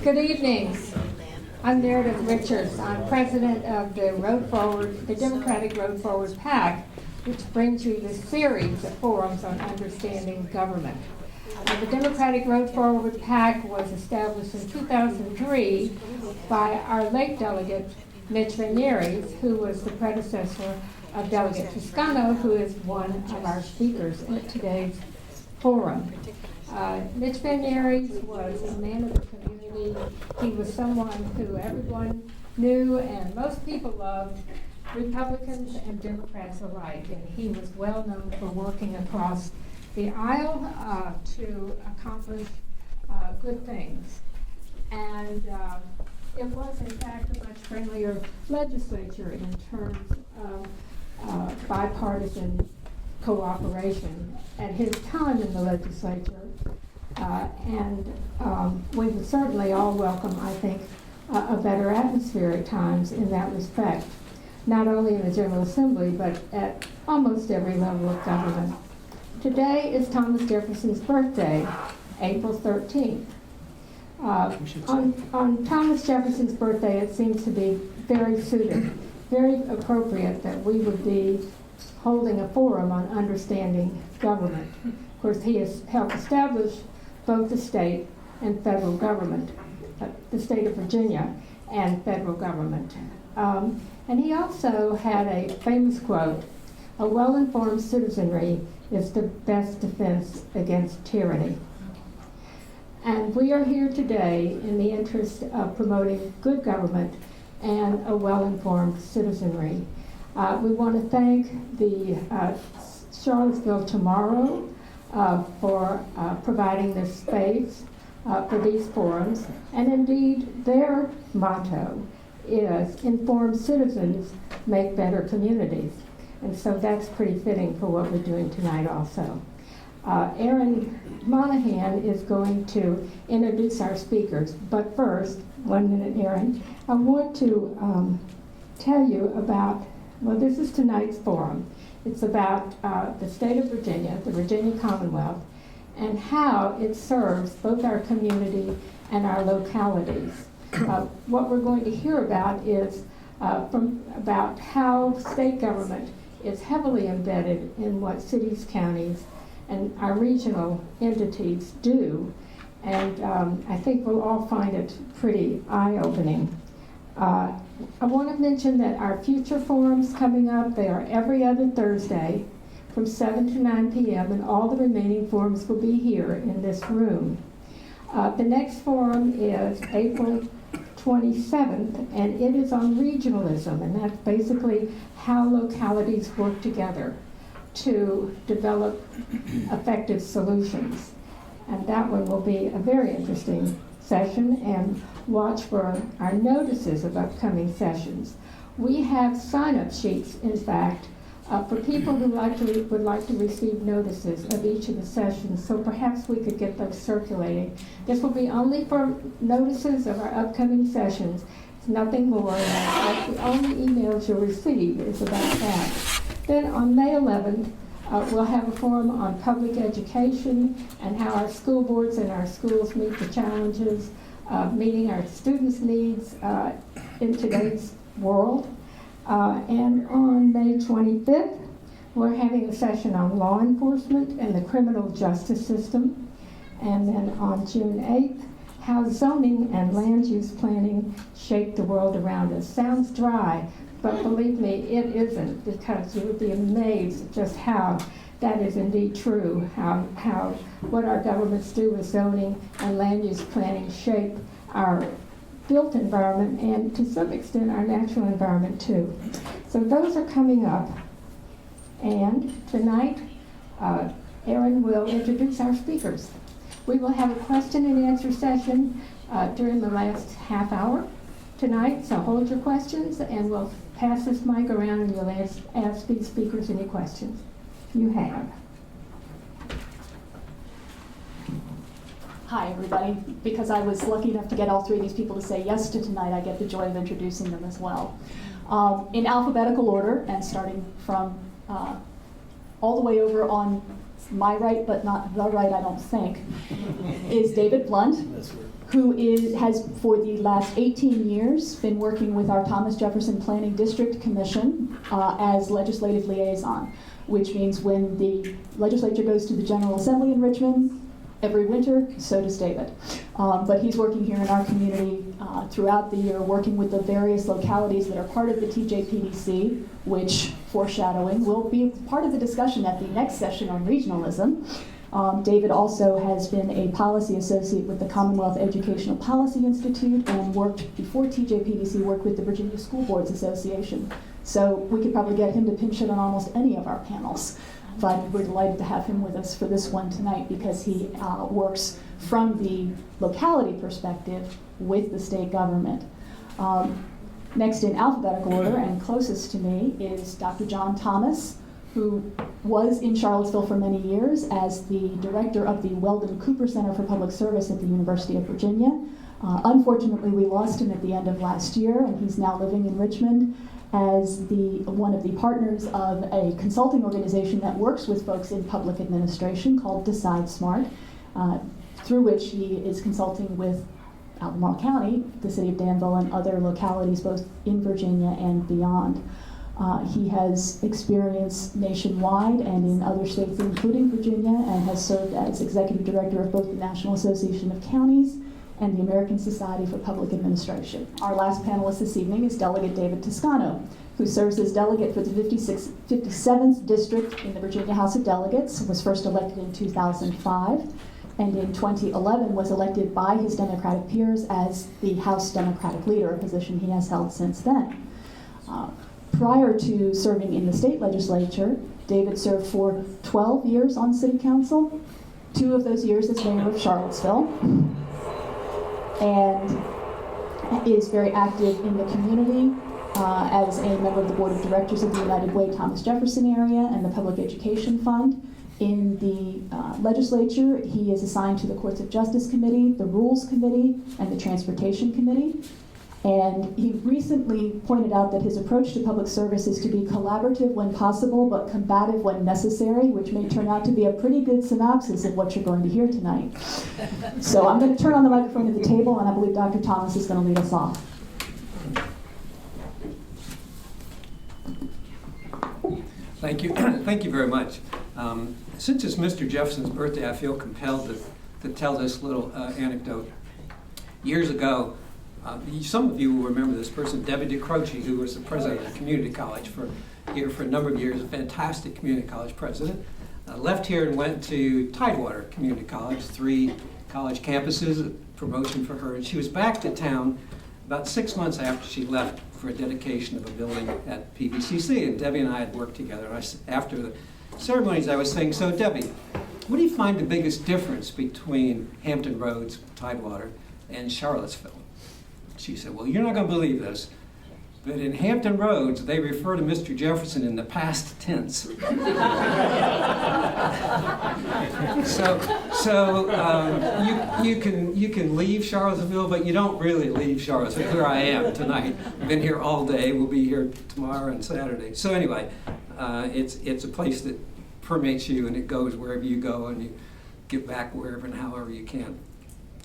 Good evening. I'm Meredith Richards. I'm president of the Democratic Road Forward PAC, which brings you this series of forums on understanding government. The Democratic Road Forward PAC was established in 2003 by our late delegate, Mitch Van, who was the predecessor of Delegate Toscano, who is one of our speakers at today's forum. Mitch Van was a man of the community. He was someone who everyone knew and most people loved, Republicans and Democrats alike. And he was well known for working across the aisle to accomplish good things. And it was, in fact, a much friendlier legislature in terms of bipartisan cooperation at his time in the legislature. We would certainly all welcome, I think, a better atmosphere at times in that respect, not only in the General Assembly, but at almost every level of government. Today is Thomas Jefferson's birthday, April 13th. On Thomas Jefferson's birthday, it seems to be very suited, very appropriate that we would be holding a forum on understanding government. Of course, he has helped establish both the state and federal government, the state of Virginia and federal government. And he also had a famous quote, "A well-informed citizenry is the best defense against tyranny." And we are here today in the interest of promoting good government and a well-informed citizenry. We want to thank the Charlottesville Tomorrow for providing this space for these forums. And indeed, their motto is informed citizens make better communities. And so that's pretty fitting for what we're doing tonight also. Erin Monaghan is going to introduce our speakers. But first, 1 minute, Erin, I want to tell you about, well, this is tonight's forum. It's about the state of Virginia, the Virginia Commonwealth, and how it serves both our community and our localities. What we're going to hear about is about how state government is heavily embedded in what cities, counties, and our regional entities do. And I think we'll all find it pretty eye-opening. I want to mention that our future forums coming up, they are every other Thursday from 7 to 9 p.m. and all the remaining forums will be here in this room. The next forum is April 27th, and it is on regionalism, and that's basically how localities work together to develop effective solutions. And that one will be a very interesting session, and watch for our notices of upcoming sessions. We have sign-up sheets, in fact, for people who would like to receive notices of each of the sessions, so perhaps we could get those circulating. This will be only for notices of our upcoming sessions. It's nothing more. That's the only emails you'll receive is about that. Then on May 11th, we'll have a forum on public education and how our school boards and our schools meet the challenges of meeting our students' needs in today's world. And on May 25th, we're having a session on law enforcement and the criminal justice system. And then on June 8th, how zoning and land use planning shape the world around us. Sounds dry, but believe me, it isn't, because you would be amazed at just how that is indeed true, how what our governments do with zoning and land use planning shape our built environment and to some extent our natural environment too. So those are coming up. And tonight, Erin will introduce our speakers. We will have a question and answer session during the last half hour tonight, so hold your questions and we'll pass this mic around and you'll ask these speakers any questions you have. Hi, everybody. Because I was lucky enough to get all three of these people to say yes to tonight, I get the joy of introducing them as well. In alphabetical order, and starting from all the way over on my right, but not the right, I don't think, is David Blount, who has for the last 18 years been working with our Thomas Jefferson Planning District Commission as legislative liaison, which means when the legislature goes to the General Assembly in Richmond every winter, so does David. But he's working here in our community throughout the year, working with the various localities that are part of the TJPDC, which, foreshadowing, will be part of the discussion at the next session on regionalism. David also has been a policy associate with the Commonwealth Educational Policy Institute and worked, before TJPDC, worked with the Virginia School Boards Association. So we could probably get him to pinch hit on almost any of our panels. But we're delighted to have him with us for this one tonight because he works from the locality perspective with the state government. Next in alphabetical order and closest to me is Dr. John Thomas, who was in Charlottesville for many years as the director of the Weldon Cooper Center for Public Service at the University of Virginia. Unfortunately, we lost him at the end of last year, and he's now living in Richmond as one of the partners of a consulting organization that works with folks in public administration called Decide Smart, through which he is consulting with Albemarle County, the city of Danville, and other localities both in Virginia and beyond. He has experience nationwide and in other states, including Virginia, and has served as executive director of both the National Association of Counties and the American Society for Public Administration. Our last panelist this evening is Delegate David Toscano, who serves as delegate for the 57th District in the Virginia House of Delegates, was first elected in 2005, and in 2011 was elected by his Democratic peers as the House Democratic Leader, a position he has held since then. Prior to serving in the state legislature, David served for 12 years on city council, 2 of those years as mayor of Charlottesville, and is very active in the community as a member of the board of directors of the United Way Thomas Jefferson area and the Public Education Fund. In the legislature, he is assigned to the Courts of Justice Committee, the Rules Committee, and the Transportation Committee. And he recently pointed out that his approach to public service is to be collaborative when possible, but combative when necessary, which may turn out to be a pretty good synopsis of what you're going to hear tonight. So I'm going to turn on the microphone to the table, and I believe Dr. Thomas is going to lead us off. Thank you. Thank you very much. Since it's Mr. Jefferson's birthday, I feel compelled to tell this little anecdote. Years ago, some of you will remember this person, Debbie DeCroce, who was the president of the community college for a number of years, a fantastic community college president. Left here and went to Tidewater Community College, 3 college campuses, a promotion for her. And she was back to town about 6 months after she left for a dedication of a building at PVCC. And Debbie and I had worked together. After the ceremonies, I was saying, so Debbie, what do you find the biggest difference between Hampton Roads, Tidewater, and Charlottesville? She said, well, you're not going to believe this, but in Hampton Roads, they refer to Mr. Jefferson in the past tense. You can leave Charlottesville, but you don't really leave Charlottesville. Here I am tonight. I've been here all day. We'll be here tomorrow and Saturday. So anyway, it's a place that permeates you, and it goes wherever you go, and you get back wherever and however you can.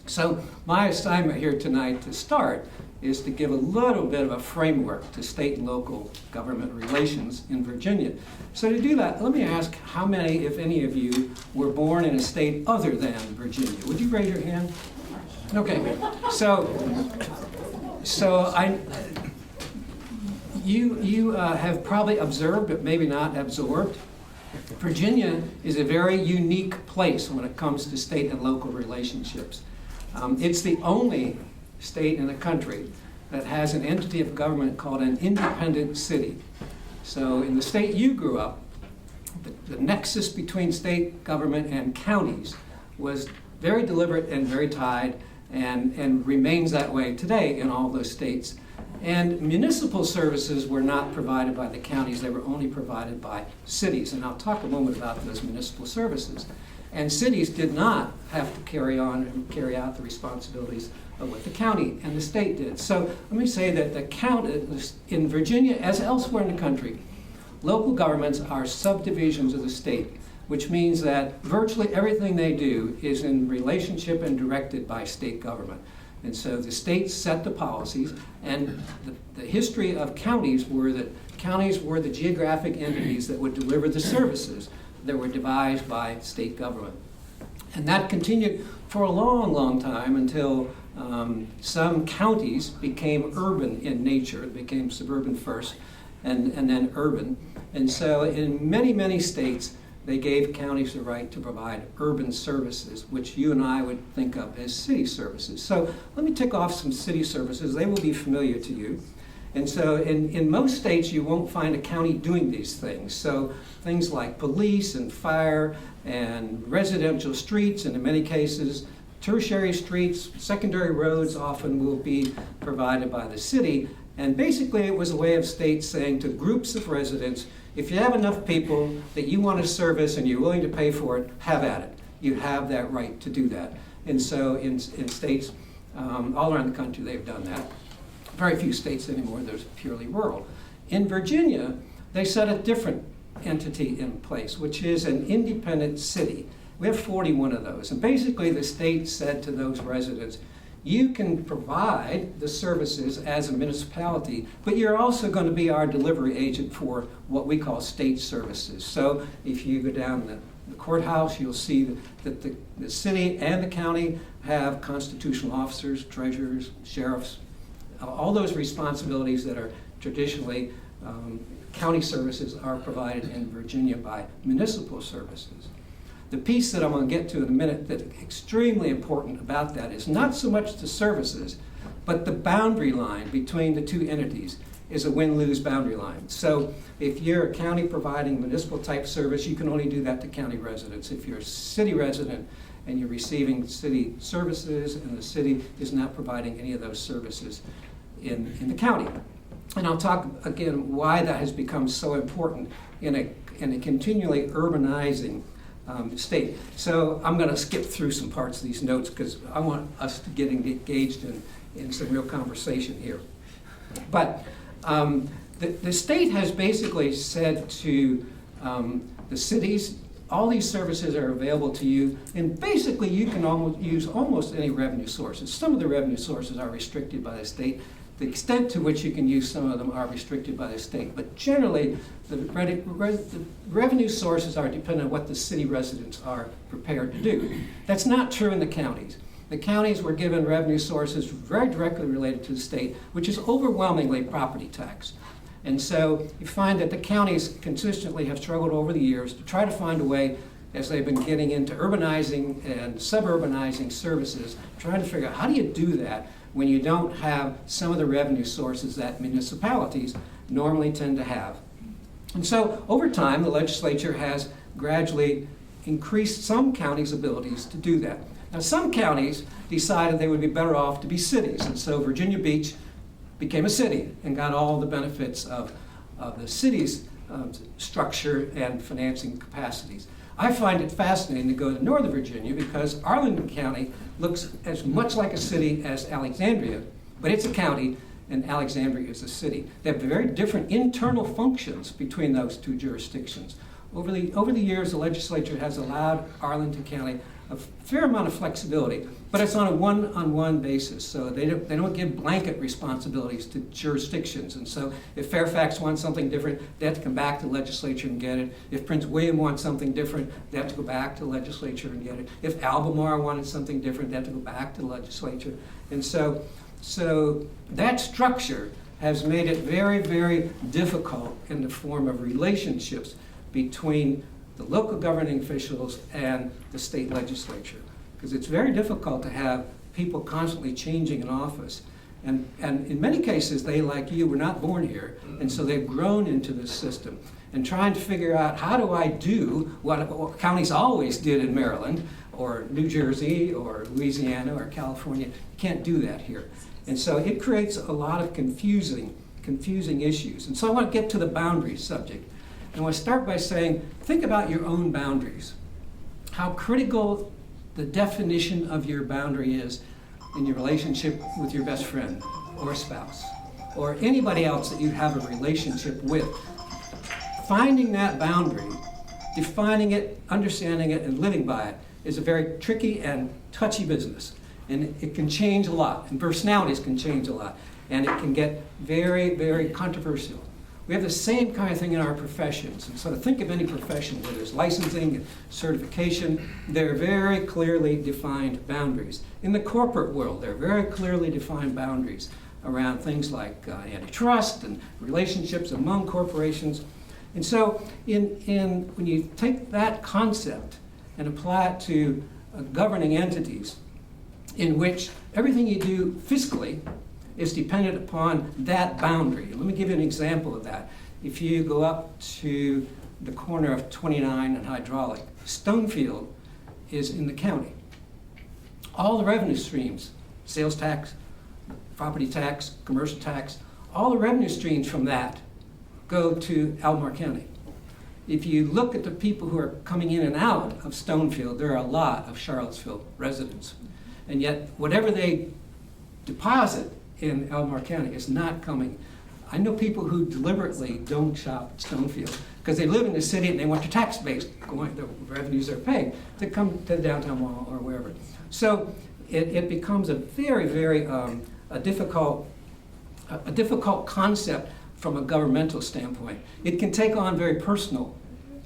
So my assignment here tonight to start is to give a little bit of a framework to state and local government relations in Virginia. So to do that, let me ask how many, if any of you, were born in a state other than Virginia? Would you raise your hand? Okay, you have probably observed, but maybe not absorbed. Virginia is a very unique place when it comes to state and local relationships. It's the only state in the country that has an entity of government called an independent city. So in the state you grew up, the nexus between state government and counties was very deliberate and very tied, and remains that way today in all those states. And municipal services were not provided by the counties, they were only provided by cities. And I'll talk a moment about those municipal services. And cities did not have to carry out the responsibilities of what the county and the state did. So let me say that the county, in Virginia as elsewhere in the country, local governments are subdivisions of the state. which means that virtually everything they do is in relationship and directed by state government. And so the states set the policies, and the history of counties were that counties were the geographic entities that would deliver the services that were devised by state government. And that continued for a long, long time until some counties became urban in nature. It became suburban first and then urban. And so in many, many states, they gave counties the right to provide urban services, which you and I would think of as city services. So let me tick off some city services. They will be familiar to you. And so in most states, you won't find a county doing these things. So things like police and fire and residential streets, and in many cases, tertiary streets, secondary roads often will be provided by the city. And basically, it was a way of states saying to groups of residents, if you have enough people that you want to service and you're willing to pay for it, have at it. You have that right to do that. And so in states all around the country, they've done that. Very few states anymore, there's purely rural. In Virginia, they set a different entity in place, which is an independent city. We have 41 of those. And basically, the state said to those residents, you can provide the services as a municipality, but you're also going to be our delivery agent for what we call state services. So if you go down the courthouse, you'll see that the city and the county have constitutional officers, treasurers, sheriffs, all those responsibilities that are traditionally county services are provided in Virginia by municipal services. The piece that I'm going to get to in a minute that's extremely important about that is not so much the services, but the boundary line between the two entities is a win-lose boundary line. So if you're a county providing municipal type service, you can only do that to county residents. If you're a city resident and you're receiving city services and the city is not providing any of those services in the county. And I'll talk again why that has become so important in a continually urbanizing state. So I'm going to skip through some parts of these notes because I want us to get engaged in some real conversation here. But the state has basically said to the cities, all these services are available to you, and basically you can use almost any revenue sources. Some of the revenue sources are restricted by the state. The extent to which you can use some of them are restricted by the state, but generally the revenue sources are dependent on what the city residents are prepared to do. That's not true in the counties. The counties were given revenue sources very directly related to the state, which is overwhelmingly property tax. And so you find that the counties consistently have struggled over the years to try to find a way, as they've been getting into urbanizing and suburbanizing services, trying to figure out how do you do that when you don't have some of the revenue sources that municipalities normally tend to have. And so over time, the legislature has gradually increased some counties' abilities to do that. Now, some counties decided they would be better off to be cities, and so Virginia Beach became a city and got all the benefits of the city's structure and financing capacities. I find it fascinating to go to Northern Virginia because Arlington County looks as much like a city as Alexandria, but it's a county and Alexandria is a city. They have very different internal functions between those two jurisdictions. Over the years, the legislature has allowed Arlington County a fair amount of flexibility, but it's on a one-on-one basis. So they don't give blanket responsibilities to jurisdictions. And so if Fairfax wants something different, they have to come back to the legislature and get it. If Prince William wants something different, they have to go back to the legislature and get it. If Albemarle wanted something different, they have to go back to the legislature. And so that structure has made it very, very difficult in the form of relationships between the local governing officials and the state legislature, because it's very difficult to have people constantly changing in office. And in many cases, they, like you, were not born here, and so they've grown into this system. And trying to figure out how do I do what counties always did in Maryland, or New Jersey, or Louisiana, or California, you can't do that here. And so it creates a lot of confusing issues. And so I want to get to the boundaries subject. And I want to start by saying, think about your own boundaries. How critical the definition of your boundary is in your relationship with your best friend or spouse or anybody else that you have a relationship with. Finding that boundary defining it, understanding it, and living by it is a very tricky and touchy business. And it can change a lot, and personalities can change a lot, and it can get very, very controversial. We have the same kind of thing in our professions. And so to think of any profession where there's licensing and certification, there are very clearly defined boundaries. In the corporate world, there are very clearly defined boundaries around things like antitrust and relationships among corporations. And so when you take that concept and apply it to governing entities in which everything you do fiscally is dependent upon that boundary. Let me give you an example of that. If you go up to the corner of 29 and Hydraulic, Stonefield is in the county. All the revenue streams, sales tax, property tax, commercial tax, all the revenue streams from that go to Albemarle County. If you look at the people who are coming in and out of Stonefield, there are a lot of Charlottesville residents. And yet, whatever they deposit in Albemarle County is not coming. I know people who deliberately don't shop at Stonefield because they live in the city and they want their tax base, the revenues they're paying, to come to the downtown mall or wherever. So it becomes a very, very a difficult concept from a governmental standpoint. It can take on very personal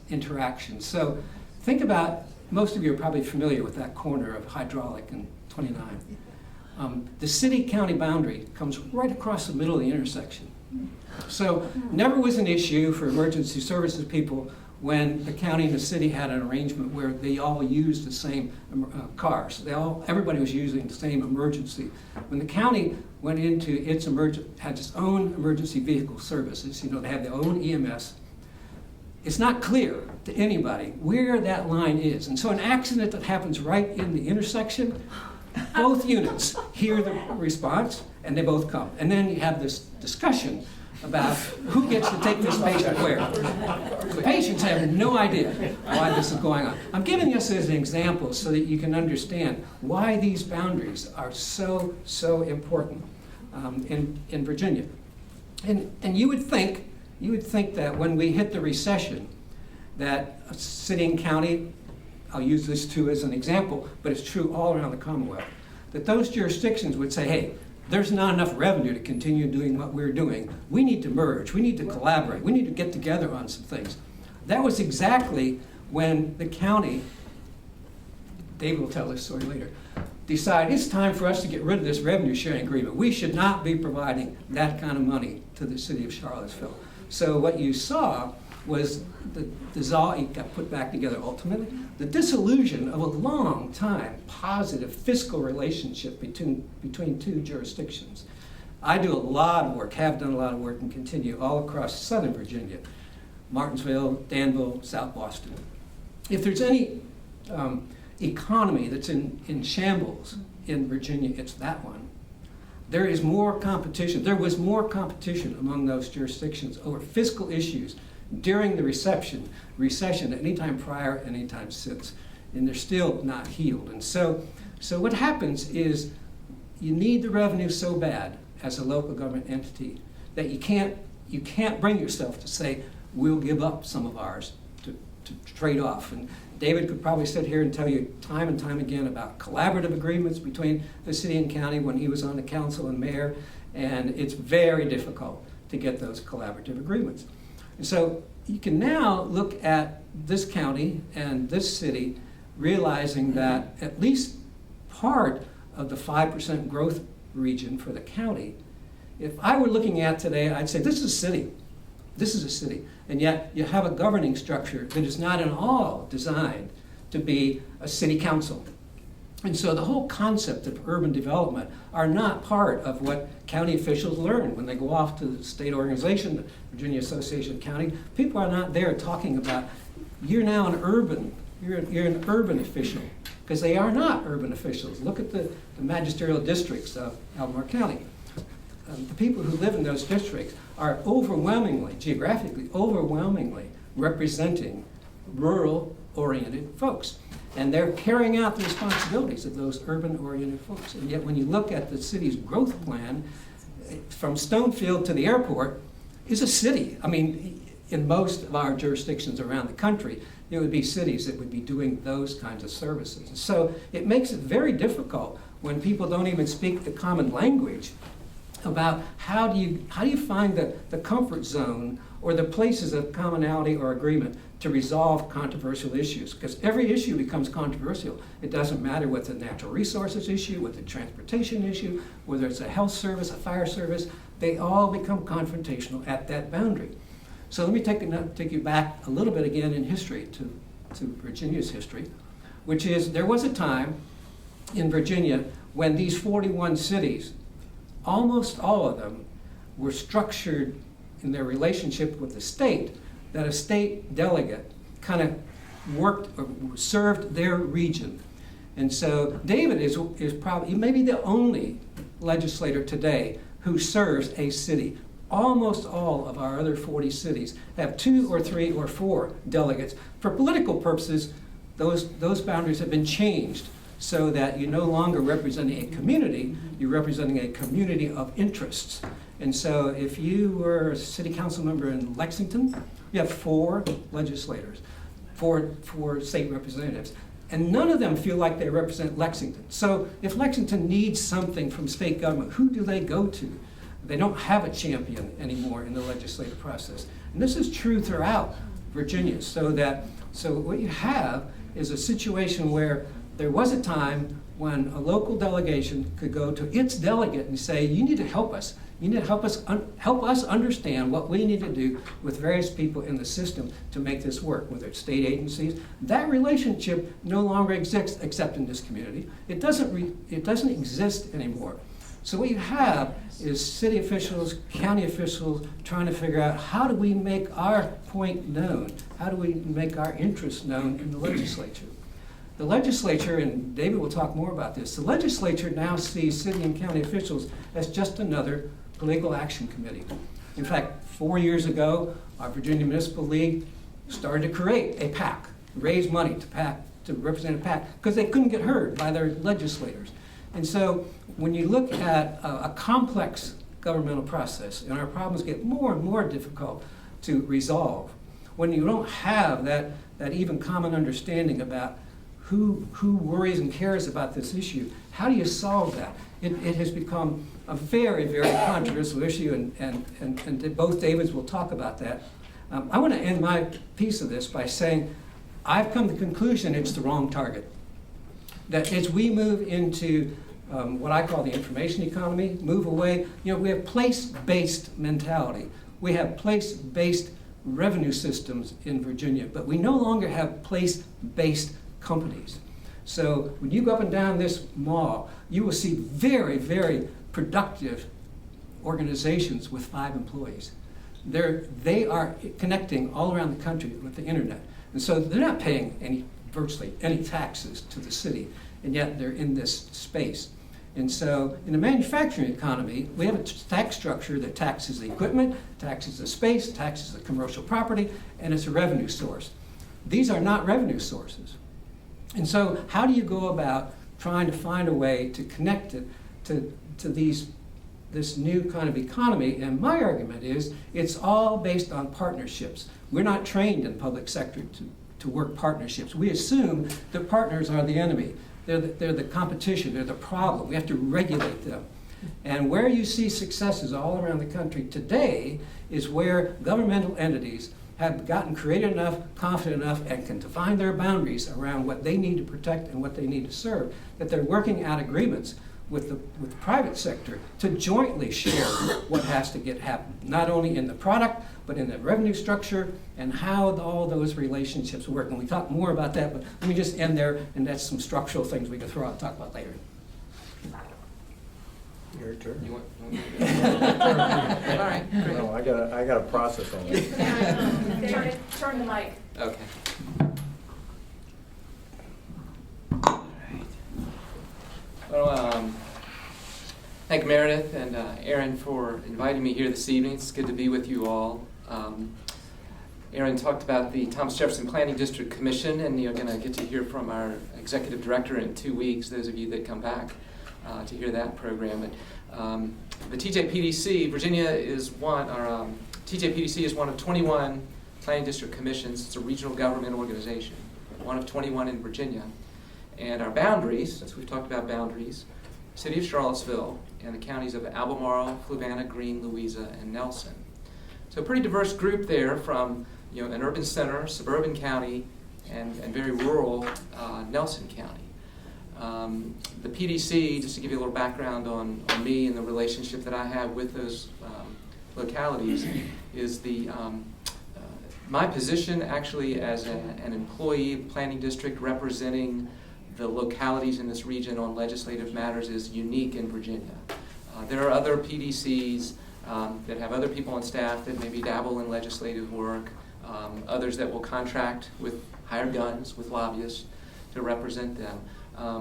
interactions. So think about, most of you are probably familiar with that corner of Hydraulic and 29. The city-county boundary comes right across the middle of the intersection. So never was an issue for emergency services people when the county and the city had an arrangement where they all used the same cars. Everybody was using the same emergency. When the county went into its had its own emergency vehicle services, they had their own EMS, it's not clear to anybody where that line is. And so an accident that happens right in the intersection, both units hear the response and they both come. And then you have this discussion about who gets to take this patient where. The patients have no idea why this is going on. I'm giving this as an example so that you can understand why these boundaries are so, so important in Virginia. And you would think that when we hit the recession, that a city and county, I'll use this too as an example, but it's true all around the Commonwealth, that those jurisdictions would say, hey, there's not enough revenue to continue doing what we're doing. We need to merge. We need to collaborate. We need to get together on some things. That was exactly when the county, David will tell this story later, decided it's time for us to get rid of this revenue sharing agreement. We should not be providing that kind of money to the city of Charlottesville. So what you saw was it got put back together ultimately, the dissolution of a long time positive fiscal relationship between two jurisdictions. I do a lot of work, have done a lot of work, and continue all across southern Virginia, Martinsville, Danville, South Boston. If there's any economy that's in shambles in Virginia, it's that one. There is more competition. There was more competition among those jurisdictions over fiscal issues during the recession at any time prior, any time since. And they're still not healed. And so what happens is you need the revenue so bad as a local government entity that you can't bring yourself to say, we'll give up some of ours to trade off. And David could probably sit here and tell you time and time again about collaborative agreements between the city and county when he was on the council and mayor, and it's very difficult to get those collaborative agreements. And so you can now look at this county and this city realizing that at least part of the 5% growth region for the county, if I were looking at today, I'd say this is a city. This is a city. And yet you have a governing structure that is not at all designed to be a city council. And so the whole concept of urban development are not part of what county officials learn when they go off to the state organization, the Virginia Association of County. People are not there talking about, you're now an urban official, because they are not urban officials. Look at the magisterial districts of Albemarle County. The people who live in those districts are geographically overwhelmingly representing rural-oriented folks. And they're carrying out the responsibilities of those urban-oriented folks. And yet when you look at the city's growth plan, from Stonefield to the airport is a city. I mean, in most of our jurisdictions around the country, it would be cities that would be doing those kinds of services. So it makes it very difficult when people don't even speak the common language about how do you find the comfort zone or the places of commonality or agreement to resolve controversial issues, because every issue becomes controversial. It doesn't matter whether it's a natural resources issue, whether it's a transportation issue, whether it's a health service, a fire service, they all become confrontational at that boundary. So let me take you back a little bit again in history to Virginia's history, which is there was a time in Virginia when these 41 cities, almost all of them, were structured in their relationship with the state, that a state delegate kind of worked or served their region. And so David is probably maybe the only legislator today who serves a city. Almost all of our other 40 cities have 2 or 3 or 4 delegates. For political purposes, those boundaries have been changed so that you're no longer representing a community, you're representing a community of interests. And so if you were a city council member in Lexington, you have 4 legislators, 4 state representatives. And none of them feel like they represent Lexington. So if Lexington needs something from state government, who do they go to? They don't have a champion anymore in the legislative process. And this is true throughout Virginia. So what you have is a situation where there was a time when a local delegation could go to its delegate and say, you need to help us. You need to help us understand what we need to do with various people in the system to make this work, whether it's state agencies. That relationship no longer exists except in this community. It doesn't exist anymore. So what you have is city officials, county officials trying to figure out how do we make our point known? How do we make our interests known in the legislature? The legislature, and David will talk more about this, the legislature now sees city and county officials as just another political action committee. In fact, 4 years ago, our Virginia Municipal League started to create a PAC, raise money to represent a PAC, because they couldn't get heard by their legislators. And so when you look at a complex governmental process, and our problems get more and more difficult to resolve, when you don't have that even common understanding about who worries and cares about this issue, how do you solve that? It has become a very, very controversial issue, and both Davids will talk about that. I want to end my piece of this by saying I've come to the conclusion it's the wrong target. That as we move into what I call the information economy, move away, we have place-based mentality. We have place-based revenue systems in Virginia, but we no longer have place-based companies. So when you go up and down this mall, you will see very, very productive organizations with 5 employees. They are connecting all around the country with the internet. And so they're not paying virtually any taxes to the city, and yet they're in this space. And so in the manufacturing economy, we have a tax structure that taxes the equipment, taxes the space, taxes the commercial property, and it's a revenue source. These are not revenue sources. And so how do you go about trying to find a way to connect it to this new kind of economy? And my argument is it's all based on partnerships. We're not trained in public sector to work partnerships. We assume that partners are the enemy. They're the competition, they're the problem. We have to regulate them. And where you see successes all around the country today is where governmental entities have gotten creative enough, confident enough, and can define their boundaries around what they need to protect and what they need to serve, that they're working out agreements with the private sector to jointly share what has to get happen, not only in the product, but in the revenue structure and how all those relationships work. And we talk more about that, but let me just end there, and that's some structural things we can throw out and talk about later. Your turn. You want All right. No, I got a process on this. Turn the mic. Okay. Well, thank Meredith and Erin for inviting me here this evening. It's good to be with you all. Erin talked about the Thomas Jefferson Planning District Commission, and you're going to get to hear from our executive director in 2 weeks, those of you that come back to hear that program. And the TJPDC, Virginia is one, TJPDC is one of 21 Planning District Commissions. It's a regional government organization, one of 21 in Virginia. And our boundaries, since we've talked about boundaries, City of Charlottesville and the counties of Albemarle, Fluvanna, Greene, Louisa, and Nelson. So a pretty diverse group there from an urban center, suburban county, and very rural Nelson County. The PDC, just to give you a little background on me and the relationship that I have with those localities, is my position actually as an employee of the planning district representing the localities in this region on legislative matters is unique in Virginia. There are other PDCs that have other people on staff that maybe dabble in legislative work, others that will contract with hired guns, with lobbyists to represent them.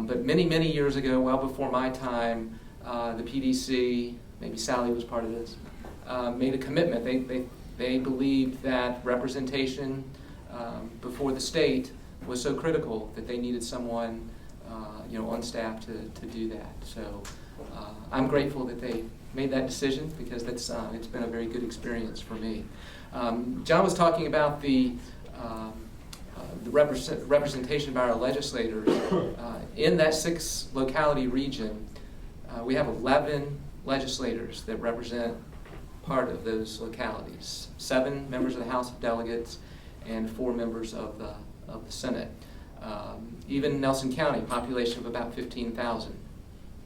But many, many years ago, well before my time, the PDC, maybe Sally was part of this, made a commitment. They believed that representation before the state was so critical that they needed someone on staff to do that. So I'm grateful that they made that decision because it's been a very good experience for me. John was talking about the representation by our legislators. In that 6-locality region, we have 11 legislators that represent part of those localities. 7 members of the House of Delegates and 4 members of the Senate. Even Nelson County, population of about 15,000,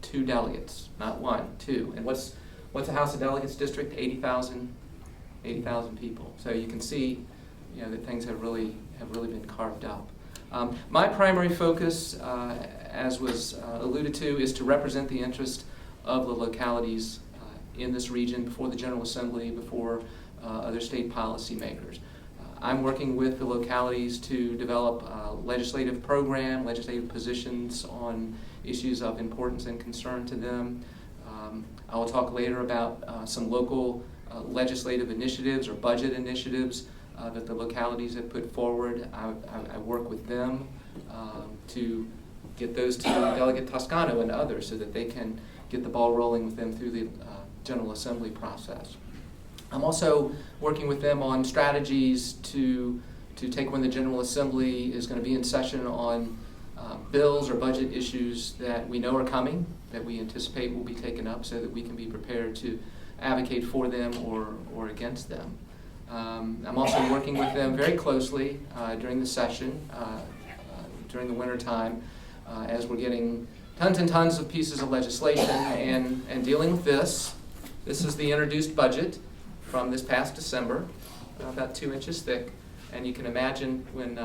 2 delegates, not 1, 2. And what's a House of Delegates district? 80,000 people. So you can see, that things have really been carved up. My primary focus, as was alluded to, is to represent the interest of the localities in this region before the General Assembly, before other state policymakers. I'm working with the localities to develop legislative positions on issues of importance and concern to them. I will talk later about some local legislative initiatives or budget initiatives that the localities have put forward. I work with them to get those to Delegate Toscano and others so that they can get the ball rolling with them through the General Assembly process. I'm also working with them on strategies to take when the General Assembly is going to be in session on bills or budget issues that we know are coming, that we anticipate will be taken up so that we can be prepared to advocate for them or against them. I'm also working with them very closely during the session, during the winter time, as we're getting tons and tons of pieces of legislation and dealing with this. This is the introduced budget from this past December, about 2 inches thick, and you can imagine when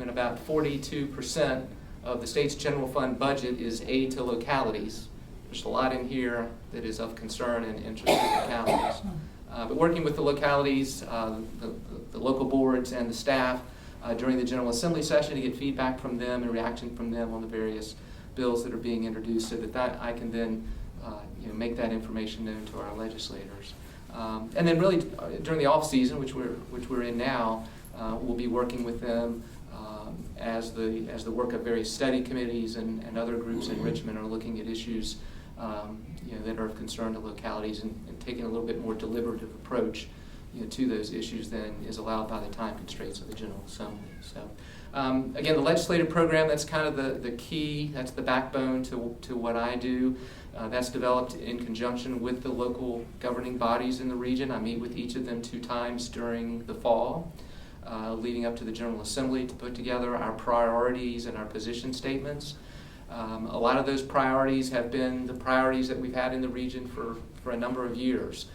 about 42% of the state's general fund budget is aid to localities. There's a lot in here that is of concern and interest to localities. But working with the localities, the local boards and the staff during the General Assembly session to get feedback from them and reaction from them on the various bills that are being introduced so that I can then make that information known to our legislators. And then really during the off season, which we're in now, we'll be working with them as the work of various study committees and other groups in Richmond are looking at issues that are of concern to localities and taking a little bit more deliberative approach to those issues than is allowed by the time constraints of the General Assembly. So again, the legislative program, that's kind of the key, that's the backbone to what I do. That's developed in conjunction with the local governing bodies in the region. I meet with each of them 2 times during the fall, leading up to the General Assembly to put together our priorities and our position statements. A lot of those priorities have been the priorities that we've had in the region for a number of years.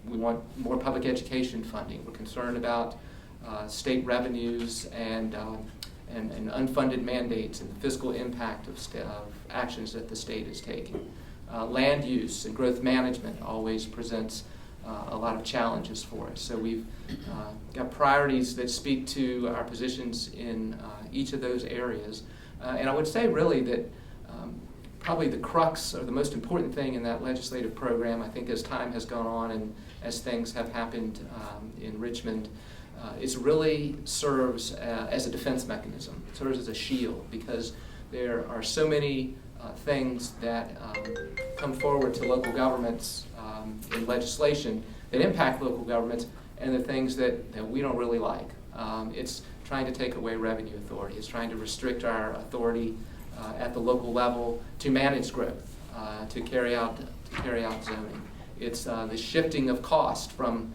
We want more public education funding. We're concerned about state revenues and unfunded mandates and the fiscal impact of actions that the state is taking. Land use and growth management always presents a lot of challenges for us. So we've got priorities that speak to our positions in each of those areas. And I would say really that probably the crux or the most important thing in that legislative program, I think as time has gone on and as things have happened in Richmond, it really serves as a defense mechanism. It serves as a shield because there are so many things that come forward to local governments in legislation that impact local governments, and the things that we don't really like. It's trying to take away revenue authority. It's trying to restrict our authority at the local level to manage growth, to carry out zoning. It's the shifting of cost from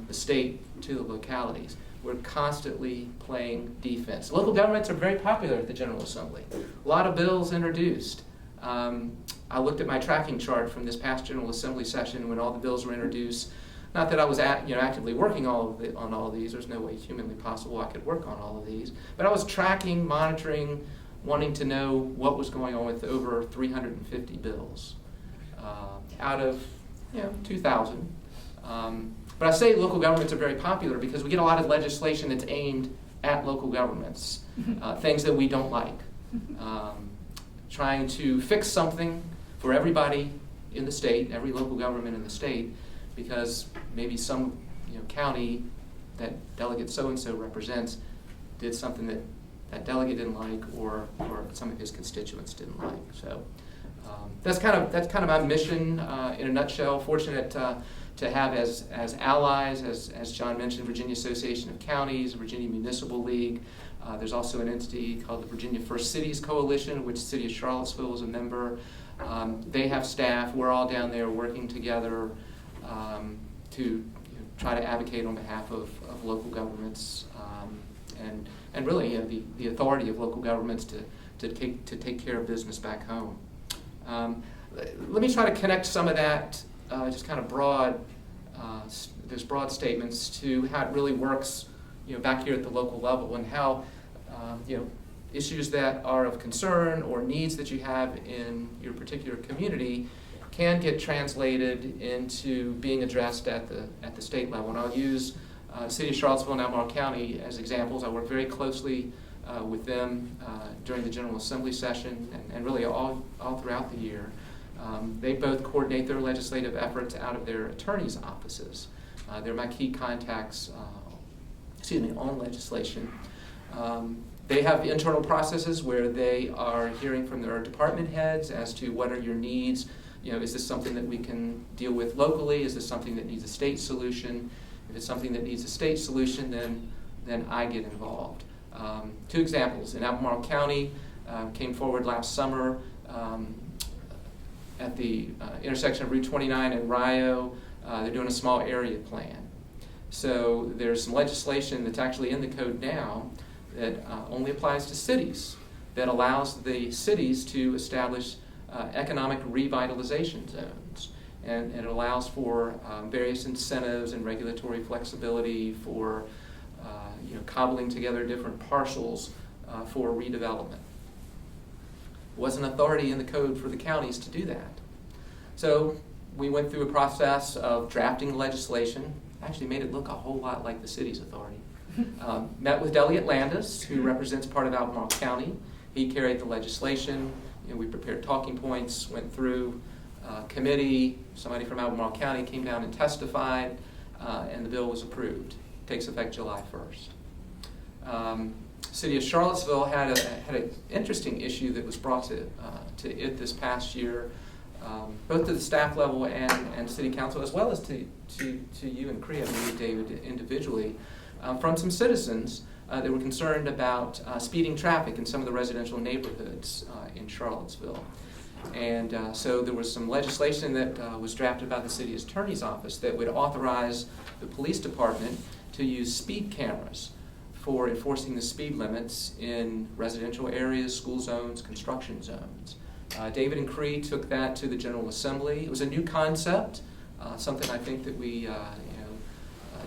the state to the localities. We're constantly playing defense. Local governments are very popular at the General Assembly. A lot of bills introduced. I looked at my tracking chart from this past General Assembly session when all the bills were introduced. Not that I was actively working on all of these. There's no way humanly possible I could work on all of these. But I was tracking, monitoring, wanting to know what was going on with over 350 bills out of 2,000. But I say local governments are very popular because we get a lot of legislation that's aimed at local governments, things that we don't like. Trying to fix something for everybody in the state, every local government in the state, because maybe some county that delegate so-and-so represents did something that that delegate didn't like, or some of his constituents didn't like. So that's kind of my mission in a nutshell. Fortunate to have as allies, as John mentioned, Virginia Association of Counties, Virginia Municipal League. There's also an entity called the Virginia First Cities Coalition, which the city of Charlottesville is a member. They have staff. We're all down there working together to try to advocate on behalf of local governments and really the authority of local governments to take care of business back home. Let me try to connect some of that just kind of broad, those broad statements to how it really works, back here at the local level, and how issues that are of concern or needs that you have in your particular community can get translated into being addressed at the state level. And I'll use the city of Charlottesville and Albemarle County as examples. I work very closely with them during the General Assembly session and really all throughout the year. They both coordinate their legislative efforts out of their attorneys' offices. They're my key contacts on legislation. They have internal processes where they are hearing from their department heads as to what are your needs. Is this something that we can deal with locally? Is this something that needs a state solution? If it's something that needs a state solution, then I get involved. Two examples. In Albemarle County, came forward last summer at the intersection of Route 29 and Rio. They're doing a small area plan. So there's some legislation that's actually in the code now that only applies to cities, that allows the cities to establish economic revitalization zones. And it allows for various incentives and regulatory flexibility for cobbling together different parcels for redevelopment. Wasn't authority in the code for the counties to do that. So we went through a process of drafting legislation, actually made it look a whole lot like the city's authority. Met with Delegate Landis, who represents part of Albemarle County. He carried the legislation. We prepared talking points, went through committee. Somebody from Albemarle County came down and testified, and the bill was approved. Takes effect July 1st. City of Charlottesville had an interesting issue that was brought to it this past year, both to the staff level and city council, as well as to you and CREA, David, individually, from some citizens that were concerned about speeding traffic in some of the residential neighborhoods in Charlottesville. And so there was some legislation that was drafted by the city attorney's office that would authorize the police department to use speed cameras for enforcing the speed limits in residential areas, school zones, construction zones. David and Cree took that to the General Assembly. It was a new concept, something I think that we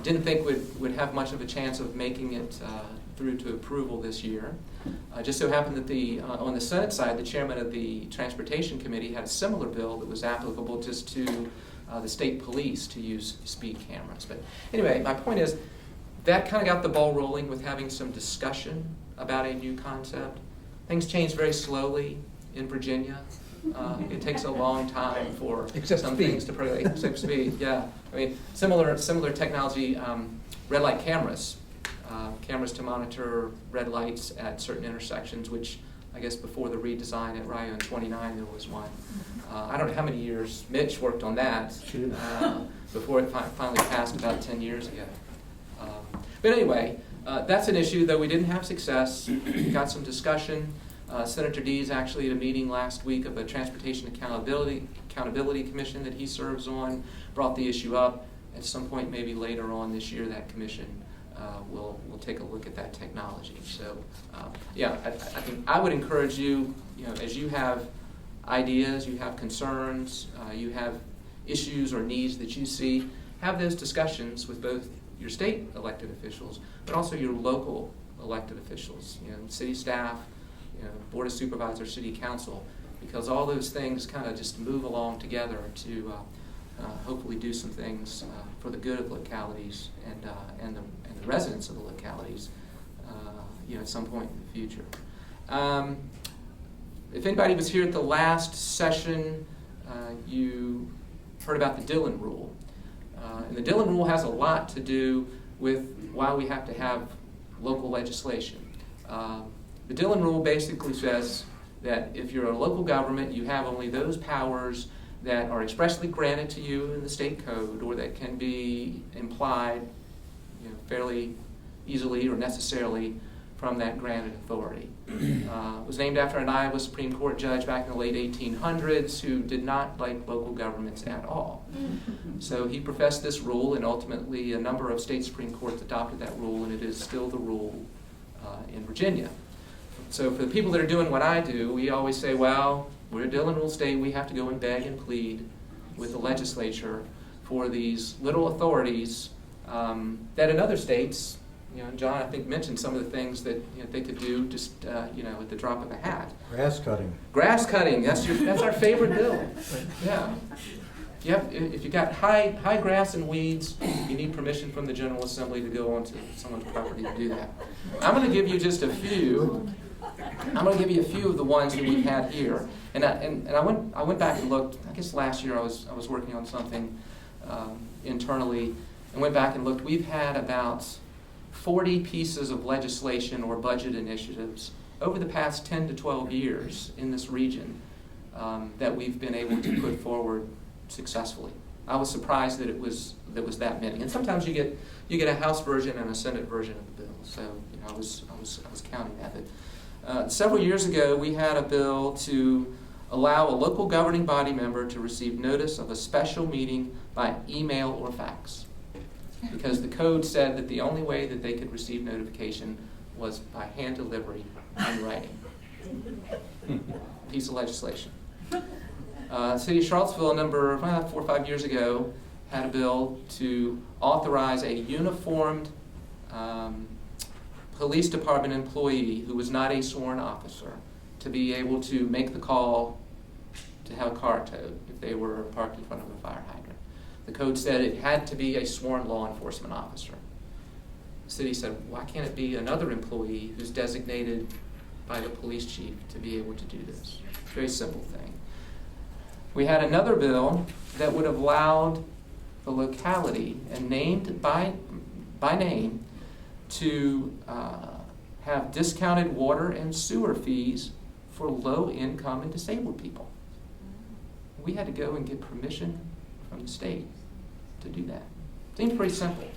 didn't think would have much of a chance of making it through to approval this year. Just so happened that on the Senate side, the chairman of the Transportation Committee had a similar bill that was applicable just to the state police to use speed cameras. But anyway, my point is that kind of got the ball rolling with having some discussion about a new concept. Things change very slowly in Virginia. It takes a long time for some things to percolate. Except speed, yeah. I mean, similar technology, red light cameras. Cameras to monitor red lights at certain intersections, which I guess before the redesign at Rio and 29 there was one. I don't know how many years Mitch worked on that before it finally passed about 10 years ago. But anyway, that's an issue, though we didn't have success. We got some discussion. Senator Dees actually at a meeting last week of a Transportation Accountability Commission that he serves on brought the issue up. At some point, maybe later on this year, that commission will take a look at that technology. So, yeah, I think I would encourage you, as you have ideas, you have concerns, you have issues or needs that you see, have those discussions with both your state elected officials, but also your local elected officials, city staff, board of supervisors, city council, because all those things kind of just move along together to hopefully do some things for the good of localities and the residents of the localities, at some point in the future. If anybody was here at the last session, you heard about the Dillon Rule. And the Dillon Rule has a lot to do with why we have to have local legislation. The Dillon Rule basically says that if you're a local government, you have only those powers that are expressly granted to you in the state code or that can be implied fairly easily or necessarily from that granted authority. It was named after an Iowa Supreme Court judge back in the late 1800s who did not like local governments at all. So he professed this rule, and ultimately a number of state Supreme Courts adopted that rule, and it is still the rule in Virginia. So for the people that are doing what I do, we always say, well, we're a Dillon Rule state, we have to go and beg and plead with the legislature for these little authorities that in other states, John, I think, mentioned some of the things that they could do just at the drop of a hat. Grass cutting. Grass cutting. That's our favorite bill. Yeah. If you got high grass and weeds, you need permission from the General Assembly to go onto someone's property to do that. I'm going to give you just a few. I'm going to give you a few of the ones that we've had here. And I went back and looked. I guess last year I was working on something internally and went back and looked. We've had about 40 pieces of legislation or budget initiatives over the past 10 to 12 years in this region that we've been able to put forward successfully. I was surprised that it was that many. And sometimes you get a House version and a Senate version of the bill. So I was counting that. But several years ago, we had a bill to allow a local governing body member to receive notice of a special meeting by email or fax, because the code said that the only way that they could receive notification was by hand delivery in writing. Piece of legislation. City of Charlottesville, 4 or 5 years ago, had a bill to authorize a uniformed police department employee who was not a sworn officer to be able to make the call to have a car towed if they were parked in front of a fire hydrant. The code said it had to be a sworn law enforcement officer. The city said, why can't it be another employee who's designated by the police chief to be able to do this? Very simple thing. We had another bill that would have allowed the locality, and named by name, to have discounted water and sewer fees for low-income and disabled people. We had to go and get permission from the state to do that. Seems pretty simple,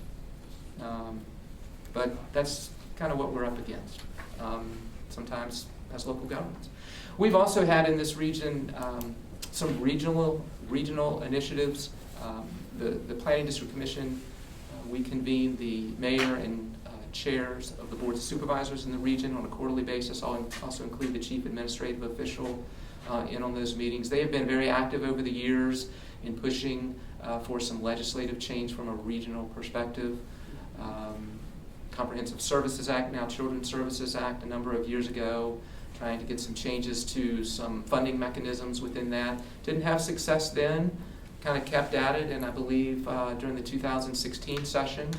but that's kind of what we're up against sometimes as local governments. We've also had in this region some regional initiatives. The Planning District Commission, we convene the mayor and chairs of the boards of supervisors in the region on a quarterly basis. I'll also include the chief administrative official in on those meetings. They have been very active over the years in pushing for some legislative change from a regional perspective. Comprehensive Services Act, now Children's Services Act, a number of years ago, trying to get some changes to some funding mechanisms within that. Didn't have success then, kind of kept at it, and I believe during the 2016 session,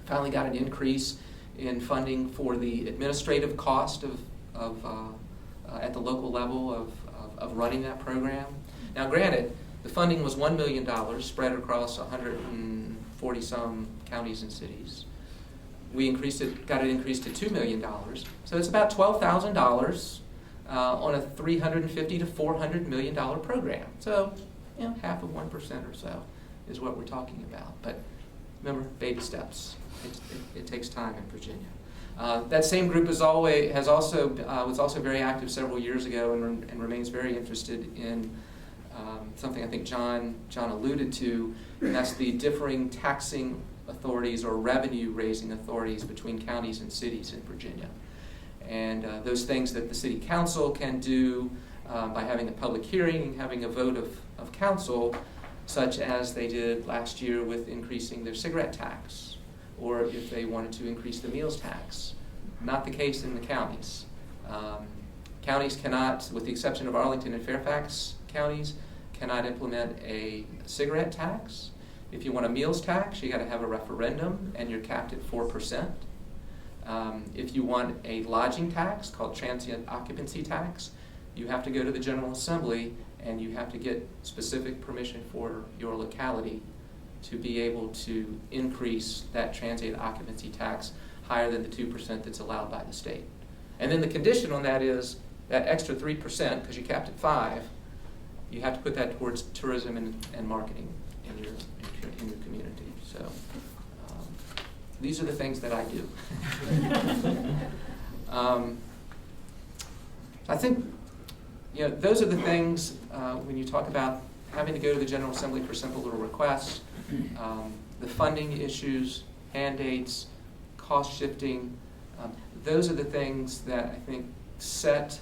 finally got an increase in funding for the administrative cost of at the local level of running that program. Now granted, the funding was $1 million spread across 140 some counties and cities. We got it increased to $2 million. So it's about $12,000 on a $350 to $400 million program. So, half of 1% or so is what we're talking about. But remember, baby steps. It takes time in Virginia. That same group was also very active several years ago and remains very interested in something I think John alluded to, and that's the differing taxing authorities or revenue-raising authorities between counties and cities in Virginia. And those things that the city council can do by having a public hearing and having a vote of council, such as they did last year with increasing their cigarette tax, or if they wanted to increase the meals tax. Not the case in the counties. Counties cannot, with the exception of Arlington and Fairfax counties, cannot implement a cigarette tax. If you want a meals tax, you got to have a referendum, and you're capped at 4%. If you want a lodging tax called transient occupancy tax, you have to go to the General Assembly and you have to get specific permission for your locality to be able to increase that transient occupancy tax higher than the 2% that's allowed by the state. And then the condition on that is that extra 3%, because you capped at 5%, you have to put that towards tourism and marketing in your community. So these are the things that I do. I think those are the things when you talk about having to go to the General Assembly for simple little requests, the funding issues, mandates, cost shifting. Those are the things that I think set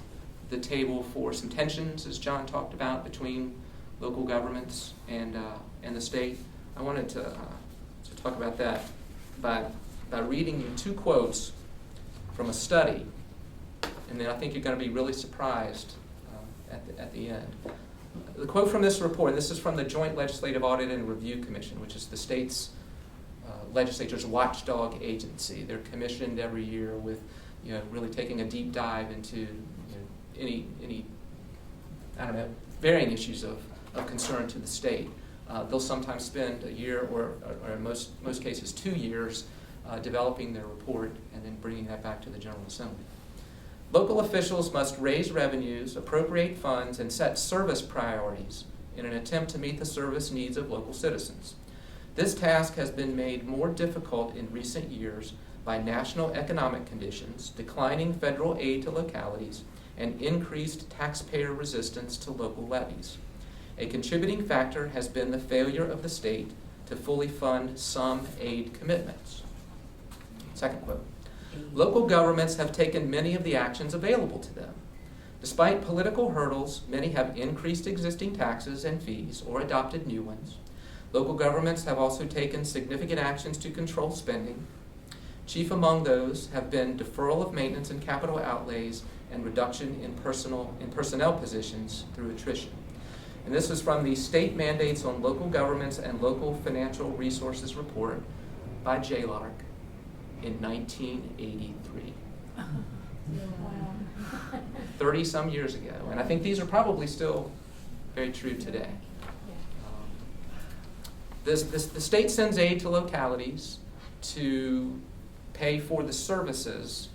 the table for some tensions, as John talked about, between local governments and the state. I wanted to talk about that by reading you two quotes from a study, and then I think you're going to be really surprised at the end. The quote from this report, this is from the Joint Legislative Audit and Review Commission, which is the state's legislature's watchdog agency. They're commissioned every year with really taking a deep dive into any varying issues of concern to the state. They'll sometimes spend a year or in most cases 2 years developing their report and then bringing that back to the General Assembly. Local officials must raise revenues, appropriate funds, and set service priorities in an attempt to meet the service needs of local citizens. This task has been made more difficult in recent years by national economic conditions, declining federal aid to localities, and increased taxpayer resistance to local levies. A contributing factor has been the failure of the state to fully fund some aid commitments. Second quote. Local governments have taken many of the actions available to them. Despite political hurdles, many have increased existing taxes and fees or adopted new ones. Local governments have also taken significant actions to control spending. Chief among those have been deferral of maintenance and capital outlays and reduction in personnel positions through attrition. And this is from the State Mandates on Local Governments and Local Financial Resources report by JLARC in 1983. 30-some years ago. And I think these are probably still very true today. The state sends aid to localities to pay for the services,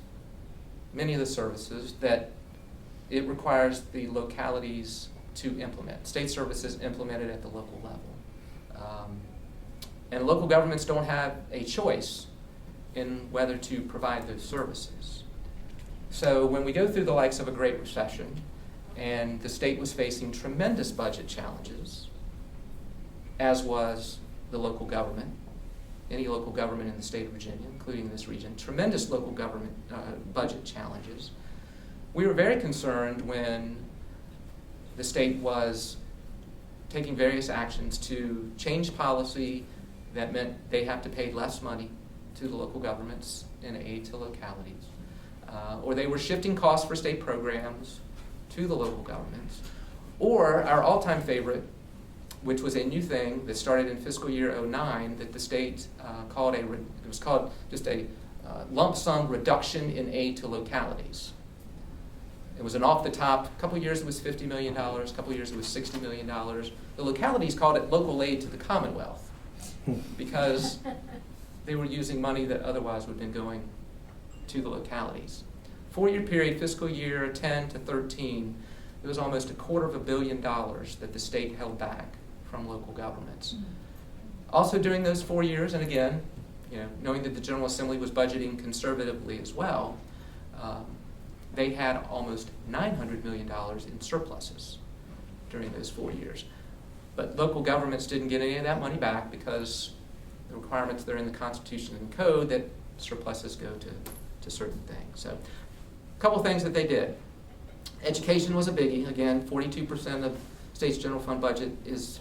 many of the services that it requires the localities to implement. State services implemented at the local level. And local governments don't have a choice in whether to provide those services. So when we go through the likes of a Great Recession, and the state was facing tremendous budget challenges, as was the local government, any local government in the state of Virginia, including this region, tremendous local government budget challenges. We were very concerned when the state was taking various actions to change policy that meant they have to pay less money to the local governments in aid to localities. Or they were shifting costs for state programs to the local governments. Or our all-time favorite, which was a new thing that started in fiscal year 2009 that the state called it was called just a lump sum reduction in aid to localities. It was an off-the-top, a couple years it was $50 million, a couple years it was $60 million. The localities called it local aid to the Commonwealth because they were using money that otherwise would have been going to the localities. 4-year period, fiscal year 10 to 13, it was almost $250 million that the state held back from local governments. Also during those 4 years, and again, knowing that the General Assembly was budgeting conservatively as well, they had almost $900 million in surpluses during those 4 years. But local governments didn't get any of that money back because the requirements that are in the Constitution and Code that surpluses go to certain things. So a couple things that they did. Education was a biggie. Again, 42% of state's general fund budget is,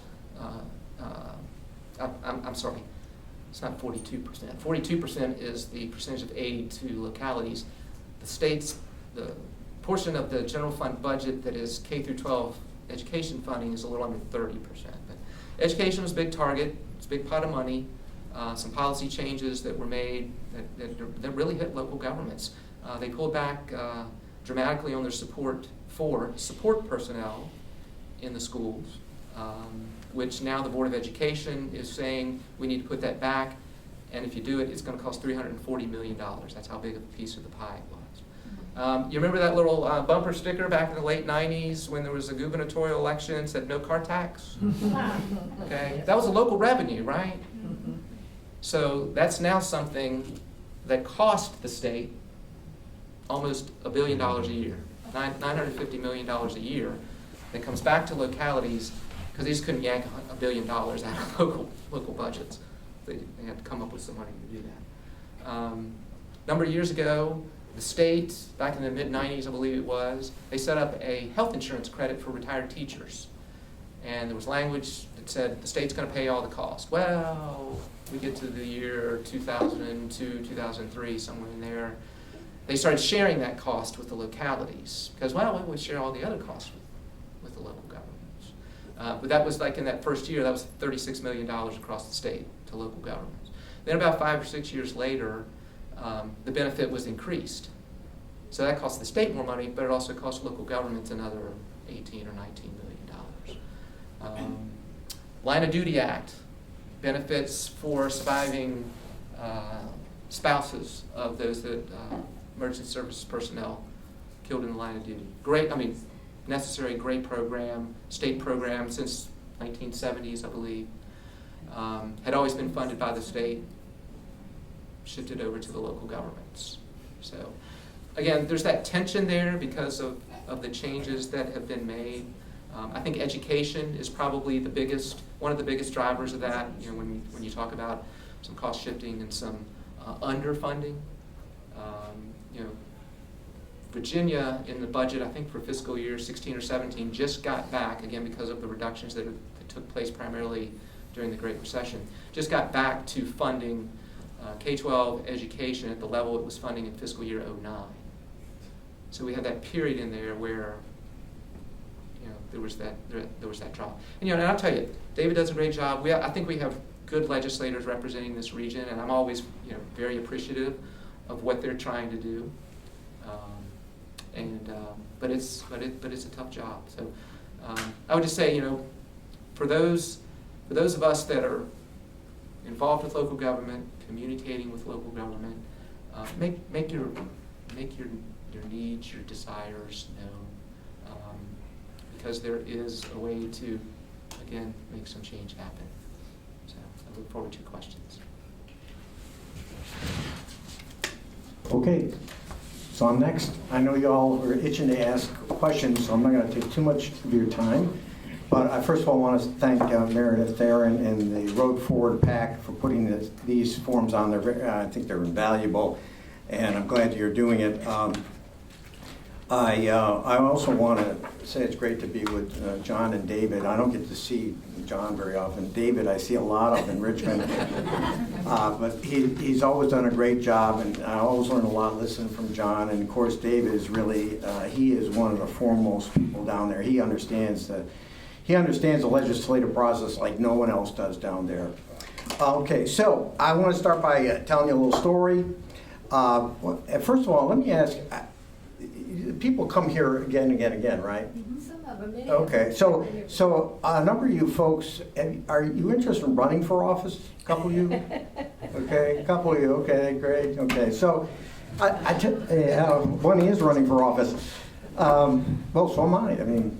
I'm sorry, it's not 42%. 42% is the percentage of aid to localities. The portion of the general fund budget that is K through 12 education funding is a little under 30%. But education was a big target. It's a big pot of money. Some policy changes that were made that really hit local governments. They pulled back dramatically on their support for support personnel in the schools, which now the Board of Education is saying we need to put that back, and if you do it, it's going to cost $340 million. That's how big of a piece of the pie it was. You remember that little bumper sticker back in the late 90s when there was a gubernatorial election that said no car tax? Okay, that was a local revenue, right? So that's now something that cost the state almost $1 billion a year, $950 million a year, that comes back to localities because they just couldn't yank $1 billion out of local budgets. They had to come up with some money to do that. A number of years ago, the state, back in the mid-90s, I believe it was, they set up a health insurance credit for retired teachers. And there was language that said the state's going to pay all the cost. Well, we get to the year 2002, 2003, somewhere in there. They started sharing that cost with the localities because, well, we would share all the other costs with the local governments. But that was like in that first year, that was $36 million across the state to local governments. Then about 5 or 6 years later, the benefit was increased. So that cost the state more money, but it also cost local governments another $18 or $19 million. Line of Duty Act, benefits for surviving spouses of those that emergency services personnel killed in the line of duty. Great, necessary, great program, state program since 1970s, I believe. Had always been funded by the state, shifted over to the local governments. So again, there's that tension there because of the changes that have been made. I think education is probably one of the biggest drivers of that. When you talk about some cost shifting and some underfunding. Virginia in the budget, I think for fiscal year 16 or 17, just got back, again because of the reductions that took place primarily during the Great Recession, just got back to funding K-12 education at the level it was funding in fiscal year 09. So we had that period in there where there was that drop. And I'll tell you, David does a great job. I think we have good legislators representing this region, and I'm always very appreciative of what they're trying to do. But it's a tough job. So I would just say, for those of us that are involved with local government, communicating with local government, make your needs, your desires known, because there is a way to, again, make some change happen. So I look forward to questions. Okay, so I'm next. I know you all are itching to ask questions, so I'm not going to take too much of your time. But I first of all want to thank Meredith, Erin, and the Road Forward PAC for putting these forms on there. I think they're invaluable, and I'm glad you're doing it. I also want to say it's great to be with John and David. I don't get to see John very often. David I see a lot of in Richmond. But he's always done a great job, and I always learn a lot listening from John. And of course, David is really, he is one of the foremost people down there. He understands the legislative process like no one else does down there. Okay, so I want to start by telling you a little story. First of all, let me ask, people come here again, right? Some of them. Okay, so a number of you folks, are you interested in running for office? A couple of you? Okay, a couple of you, okay, great. Okay, so One is running for office. Well, so am I. I mean,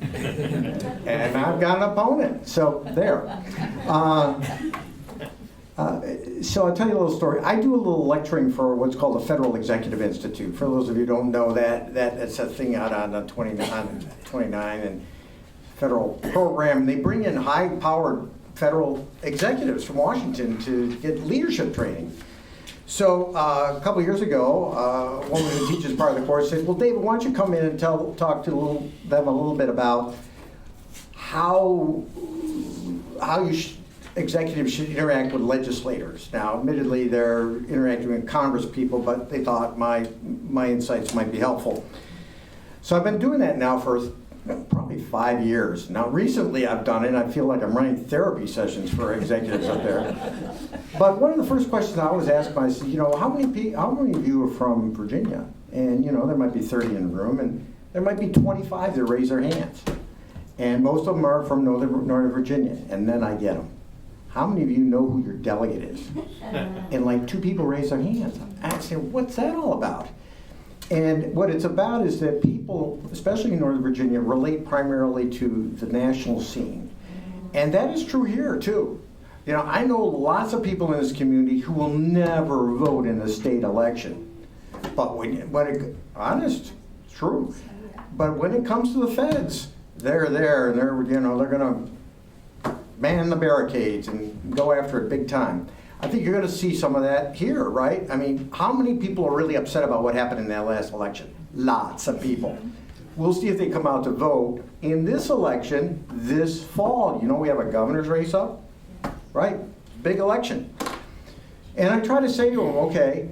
and I've got an opponent. So there. So I'll tell you a little story. I do a little lecturing for what's called the Federal Executive Institute. For those of you who don't know that's a thing out on 29 and federal program. They bring in high-powered federal executives from Washington to get leadership training. So a couple of years ago, a woman who teaches part of the course said, well, David, why don't you come in and talk to them a little bit about how executives should interact with legislators. Now, admittedly, they're interacting with Congress people, but they thought my insights might be helpful. So I've been doing that now for probably 5 years. Now, recently I've done it, and I feel like I'm running therapy sessions for executives up there. But one of the first questions I always ask myself, how many of you are from Virginia? And, there might be 30 in the room, and there might be 25 that raise their hands. And most of them are from Northern Virginia, and then I get them. How many of you know who your delegate is? And like 2 people raise their hands. I say, what's that all about? And what it's about is that people, especially in Northern Virginia, relate primarily to the national scene. And that is true here, too. I know lots of people in this community who will never vote in a state election. But honest, it's true. But when it comes to the feds, they're there, and they're going to man the barricades and go after it big time. I think you're going to see some of that here, right? I mean, how many people are really upset about what happened in that last election? Lots of people. We'll see if they come out to vote in this election this fall. We have a governor's race up, right? Big election. And I try to say to them, okay,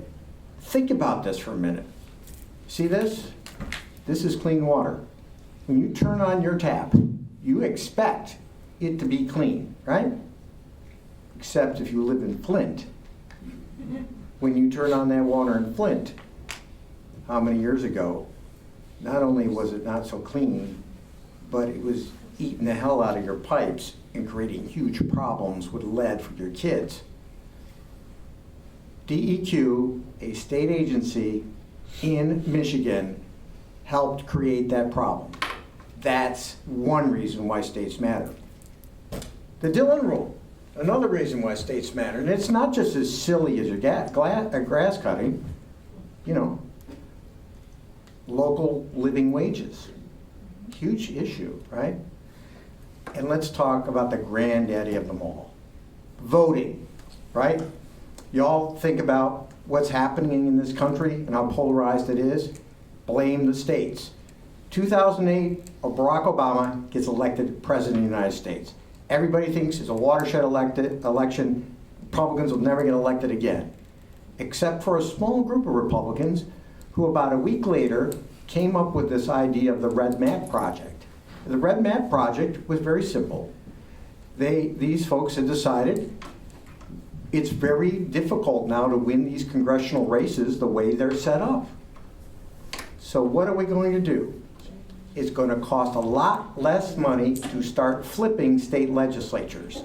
think about this for a minute. See this? This is clean water. When you turn on your tap, you expect it to be clean, right? Except if you live in Flint. When you turn on that water in Flint, how many years ago, not only was it not so clean, but it was eating the hell out of your pipes and creating huge problems with lead for your kids. DEQ, a state agency in Michigan, helped create that problem. That's one reason why states matter. The Dillon Rule, another reason why states matter. And it's not just as silly as your grass cutting, local living wages. Huge issue, right? And let's talk about the granddaddy of them all. Voting, right? Y'all think about what's happening in this country and how polarized it is. Blame the states. 2008, Barack Obama gets elected president of the United States. Everybody thinks it's a watershed election. Republicans will never get elected again. Except for a small group of Republicans who about a week later came up with this idea of the Red Map Project. The Red Map Project was very simple. These folks had decided it's very difficult now to win these congressional races the way they're set up. So what are we going to do? It's going to cost a lot less money to start flipping state legislatures.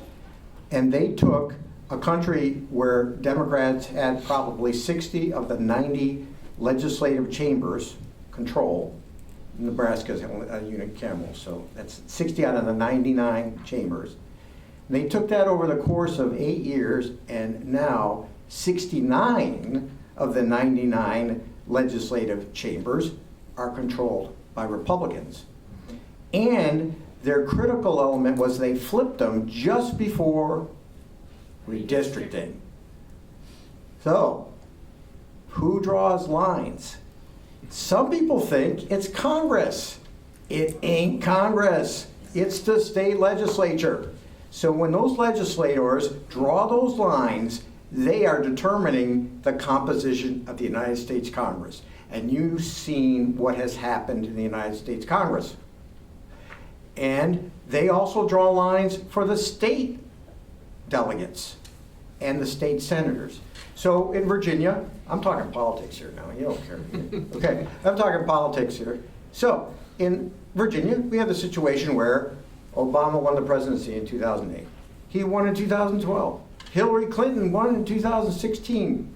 And they took a country where Democrats had probably 60 of the 90 legislative chambers control. Nebraska's a unicameral, so that's 60 out of the 99 chambers. They took that over the course of 8 years, and now 69 of the 99 legislative chambers are controlled by Republicans. And their critical element was they flipped them just before redistricting. So, who draws lines? Some people think it's Congress. It ain't Congress. It's the state legislature. So when those legislators draw those lines, they are determining the composition of the United States Congress. And you've seen what has happened in the United States Congress. And they also draw lines for the state delegates and the state senators. So in Virginia, I'm talking politics here now, you don't care. Okay, I'm talking politics here. So in Virginia, we have the situation where Obama won the presidency in 2008. He won in 2012. Hillary Clinton won in 2016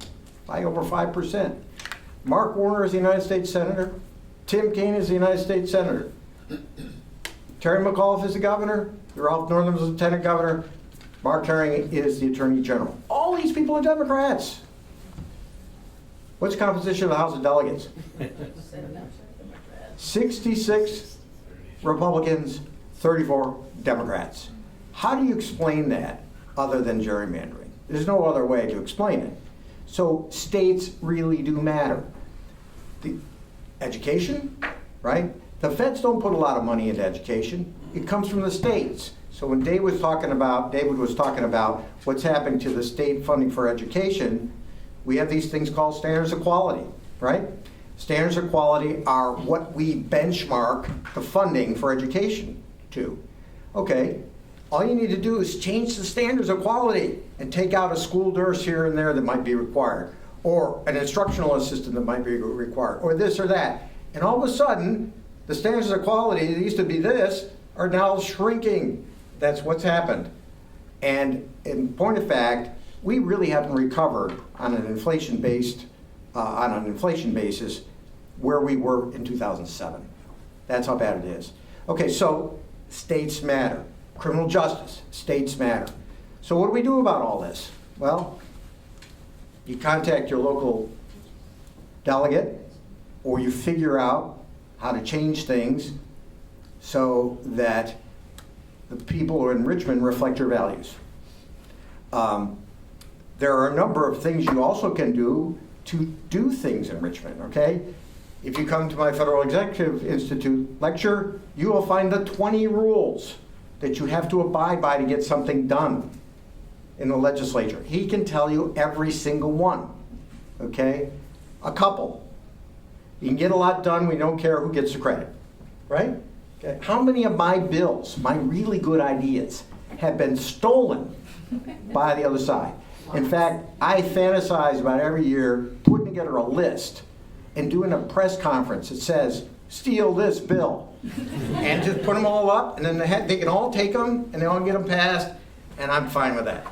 by over 5%. Mark Warner is the United States Senator. Tim Kaine is the United States Senator. Terry McAuliffe is the governor. Ralph Northam is the lieutenant governor. Mark Herring is the attorney general. All these people are Democrats. What's the composition of the House of Delegates? 66 Republicans, 34 Democrats. How do you explain that other than gerrymandering? There's no other way to explain it. So states really do matter. The education, right? The feds don't put a lot of money into education. It comes from the states. So when David was talking about what's happening to the state funding for education, we have these things called standards of quality, right? Standards of quality are what we benchmark the funding for education to. Okay, all you need to do is change the standards of quality and take out a school nurse here and there that might be required, or an instructional assistant that might be required, or this or that. And all of a sudden, the standards of quality that used to be this are now shrinking. That's what's happened. And in point of fact, we really haven't recovered on an inflation basis where we were in 2007. That's how bad it is. Okay, so states matter. Criminal justice, states matter. So what do we do about all this? Well, you contact your local delegate, or you figure out how to change things so that the people in Richmond reflect your values. There are a number of things you also can do to do things in Richmond, okay? If you come to my Federal Executive Institute lecture, you will find the 20 rules that you have to abide by to get something done in the legislature. He can tell you every single one, okay? A couple. You can get a lot done, we don't care who gets the credit, right? Okay. How many of my bills, my really good ideas, have been stolen by the other side? In fact, I fantasize about every year putting together a list and doing a press conference that says, steal this bill. And just put them all up, and then they can all take them, and they all get them passed, and I'm fine with that.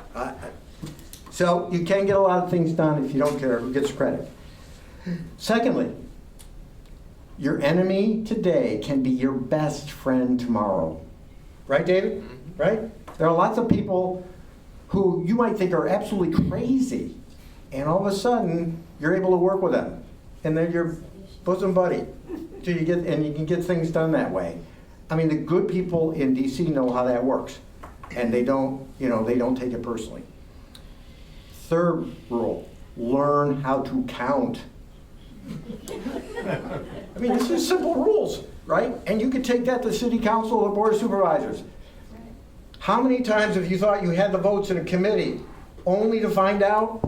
So you can get a lot of things done if you don't care who gets credit. Secondly, your enemy today can be your best friend tomorrow. Right, David? Right? There are lots of people who you might think are absolutely crazy, and all of a sudden, you're able to work with them, and they're your bosom buddy. So you can get things done that way. I mean, the good people in DC know how that works, and they don't take it personally. Third rule, learn how to count. I mean, this is simple rules, right? And you could take that to City Council or Board of Supervisors. How many times have you thought you had the votes in a committee only to find out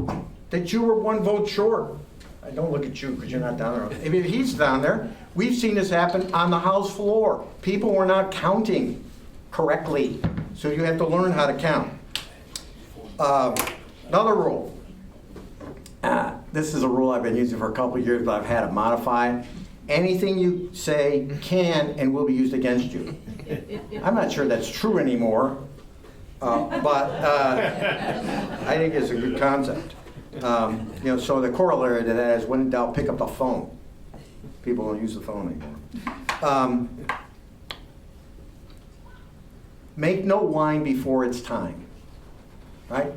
that you were one vote short? I don't look at you because you're not down there. I mean, he's down there. We've seen this happen on the House floor. People were not counting correctly, so you have to learn how to count. Another rule. This is a rule I've been using for a couple of years, but I've had it modified. Anything you say can and will be used against you. I'm not sure that's true anymore, but I think it's a good concept. So the corollary to that is when in doubt, pick up the phone. People don't use the phone anymore. Make no wine before it's time, right?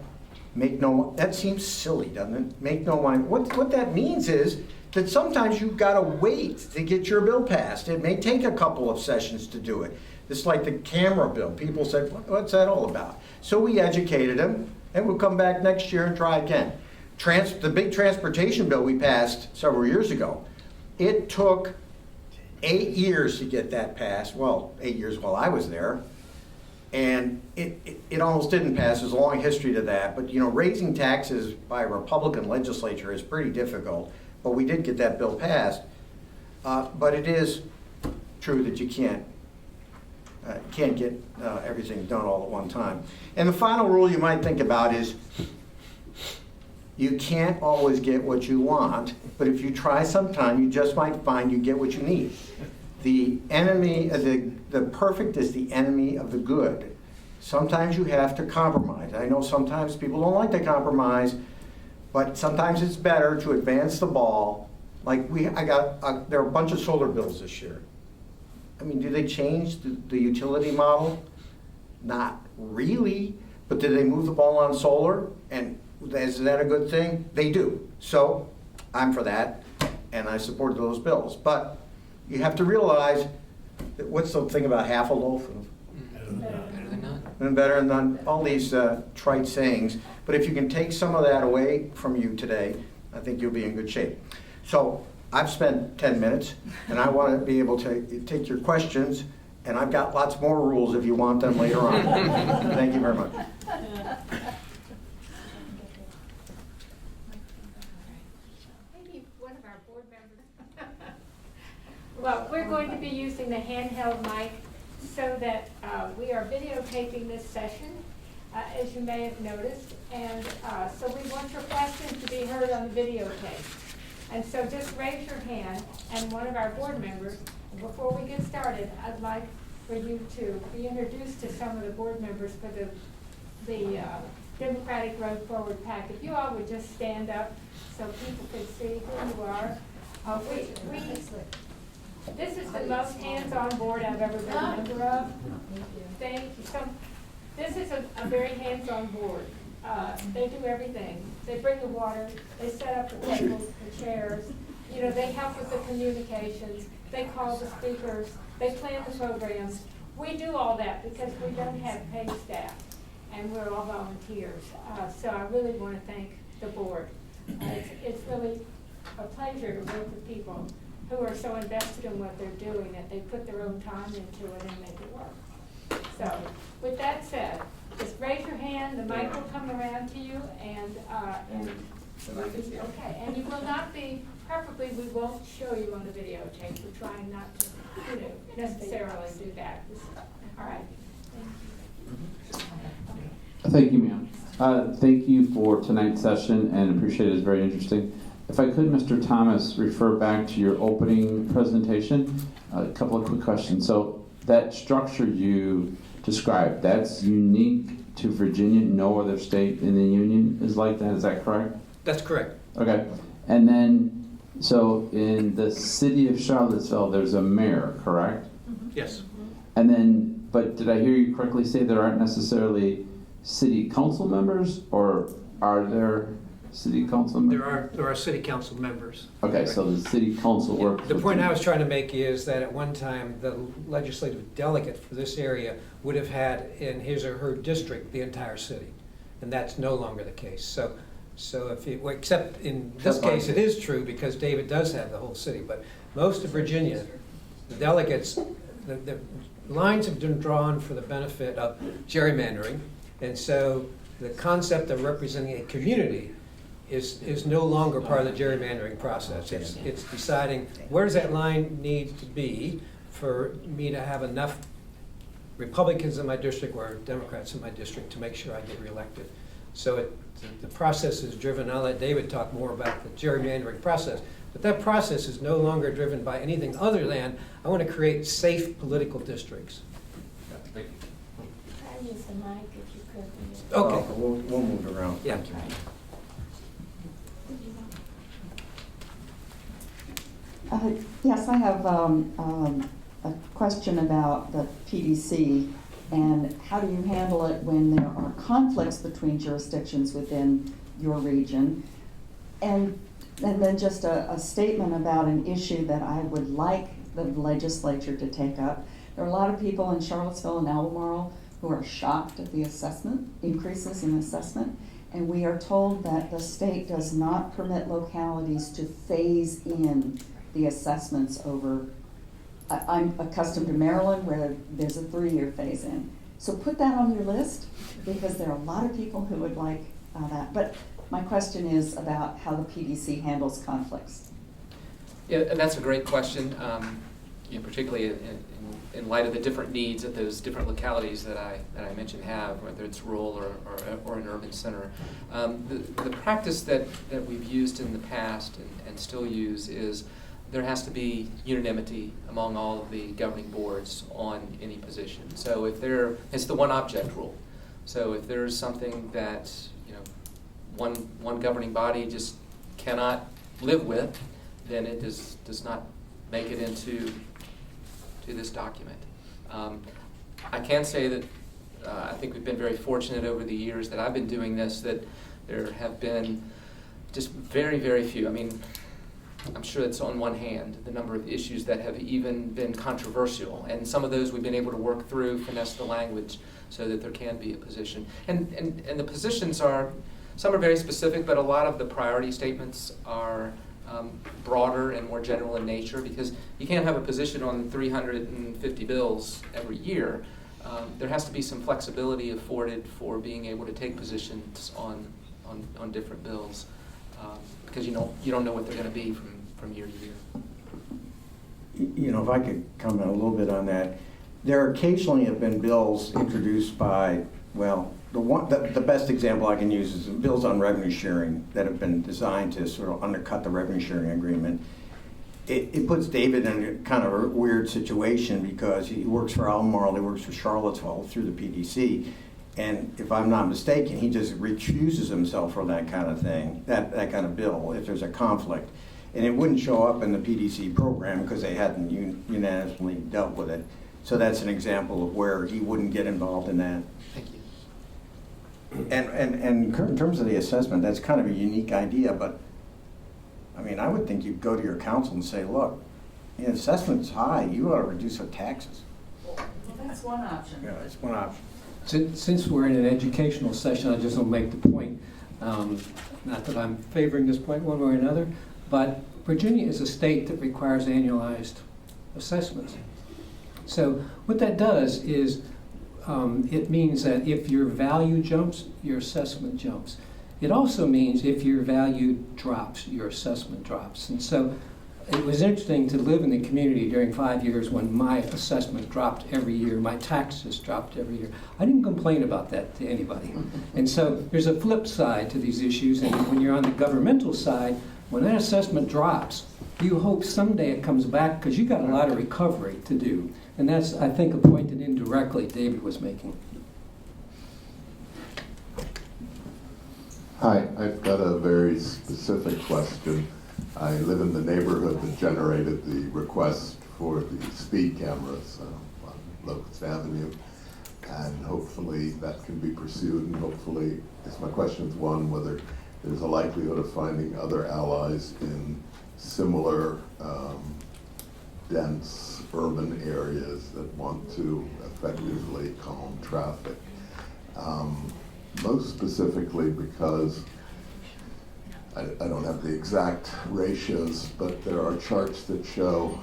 That seems silly, doesn't it? Make no wine. What that means is that sometimes you've got to wait to get your bill passed. It may take a couple of sessions to do it. It's like the camera bill. People said, what's that all about? So we educated them, and we'll come back next year and try again. The big transportation bill we passed several years ago, it took 8 years to get that passed. Well, 8 years while I was there. And it almost didn't pass. There's a long history to that. But, raising taxes by a Republican legislature is pretty difficult. But we did get that bill passed. But it is true that you can't get everything done all at one time. And the final rule you might think about is you can't always get what you want, but if you try sometime, you just might find you get what you need. The perfect is the enemy of the good. Sometimes you have to compromise. I know sometimes people don't like to compromise, but sometimes it's better to advance the ball Like there are a bunch of solar bills this year. I mean, do they change the utility model? Not really, but did they move the ball on solar? And is that a good thing? They do. So I'm for that, and I support those bills. But you have to realize that what's the thing about half a loaf? Better than none. And better than none, all these trite sayings. But if you can take some of that away from you today, I think you'll be in good shape. So I've spent 10 minutes, and I want to be able to take your questions, and I've got lots more rules if you want them later on. Thank you very much. Maybe one of our board members. Well, we're going to be using the handheld mic so that we are videotaping this session, as you may have noticed. And so we want your questions to be heard on the videotape. And so just raise your hand, and one of our board members, before we get started, I'd like for you to be introduced to some of the board members for the Democratic Road Forward PAC. If you all would just stand up so people can see who you are. This is the most hands-on board I've ever been a member of. Thank you. So, this is a very hands-on board. They do everything. They bring the water, they set up the tables, the chairs, you know, they help with the communications, they call the speakers, they plan the programs. We do all that because we don't have paid staff, and we're all volunteers. So I really want to thank the board. It's really a pleasure to work with people who are so invested in what they're doing that they put their own time into it and make it work. So with that said, just raise your hand, the mic will come around to you, and okay, and you will not be, preferably we won't show you on the videotape. We're trying not to, you know, necessarily do that. All right. Thank you, ma'am. Thank you for tonight's session, and appreciate it. It's very interesting. If I could, Mr. Thomas, refer back to your opening presentation, a couple of quick questions. So that structure you described, that's unique to Virginia. No other state in the union is like that. Is that correct? That's correct. Okay. And then, so in the city of Charlottesville, there's a mayor, correct? Yes. And then, but did I hear you correctly say there aren't necessarily city council members, or are there city council members? There are city council members. Okay, so the city council works. The point I was trying to make is that at one time, the legislative delegate for this area would have had in his or her district the entire city, and that's no longer the case. So if you, except in this case, it is true because David does have the whole city, but most of Virginia, the delegates, the lines have been drawn for the benefit of gerrymandering, and so the concept of representing a community is no longer part of the gerrymandering process. It's deciding where does that line need to be for me to have enough Republicans in my district or Democrats in my district to make sure I get reelected. So the process is driven. I'll let David talk more about the gerrymandering process, but that process is no longer driven by anything other than I want to create safe political districts. Try to use the mic if you could. Okay. We'll move around. Yeah. Thank you. Yes, I have a question about the PDC and how do you handle it when there are conflicts between jurisdictions within your region? And then just a statement about an issue that I would like the legislature to take up. There are a lot of people in Charlottesville and Albemarle who are shocked at the increases in assessment. And we are told that the state does not permit localities to phase in the assessments over. I'm accustomed to Maryland where there's a 3-year phase in. So put that on your list because there are a lot of people who would like that. But my question is about how the PDC handles conflicts. Yeah, and that's a great question, particularly in light of the different needs that those different localities that I mentioned have, whether it's rural or an urban center. The practice that we've used in the past and still use is there has to be unanimity among all of the governing boards on any position. So if it's the one object rule. So if there's something that one governing body just cannot live with, then it does not make it into this document. I can say that I think we've been very fortunate over the years that I've been doing this, that there have been just very, very few. I mean, I'm sure it's on one hand, the number of issues that have even been controversial. And some of those we've been able to work through, finesse the language so that there can be a position. And the positions are, some are very specific, but a lot of the priority statements are broader and more general in nature, because you can't have a position on 350 bills every year. There has to be some flexibility afforded for being able to take positions on different bills, because you don't know what they're going to be from year to year. You know, if I could comment a little bit on that, there occasionally have been bills introduced by, well, the best example I can use is bills on revenue sharing that have been designed to sort of undercut the revenue sharing agreement. It puts David in a kind of a weird situation because he works for Albemarle, he works for Charlottesville through the PDC, and if I'm not mistaken, he just recuses himself from that kind of thing, that kind of bill, if there's a conflict. And it wouldn't show up in the PDC program because they hadn't unanimously dealt with it. So that's an example of where he wouldn't get involved in that. Thank you. And in terms of the assessment, that's kind of a unique idea, but I mean, I would think you'd go to your council and say, look, the assessment's high, you ought to reduce our taxes. Well, that's one option. Yeah, it's one option. Since we're in an educational session, I just want to make the point, not that I'm favoring this point one way or another, but Virginia is a state that requires annualized assessments. So what that does is it means that if your value jumps, your assessment jumps. It also means if your value drops, your assessment drops. And so it was interesting to live in the community during 5 years when my assessment dropped every year, my taxes dropped every year. I didn't complain about that to anybody. And so there's a flip side to these issues, and when you're on the governmental side, when that assessment drops, you hope someday it comes back because you got a lot of recovery to do. And that's, I think, a point that indirectly David was making. Hi, I've got a very specific question. I live in the neighborhood that generated the request for the speed cameras on Locust Avenue, and hopefully that can be pursued, and hopefully, my question is one, whether there's a likelihood of finding other allies in similar dense urban areas that want to effectively calm traffic. Most specifically because I don't have the exact ratios, but there are charts that show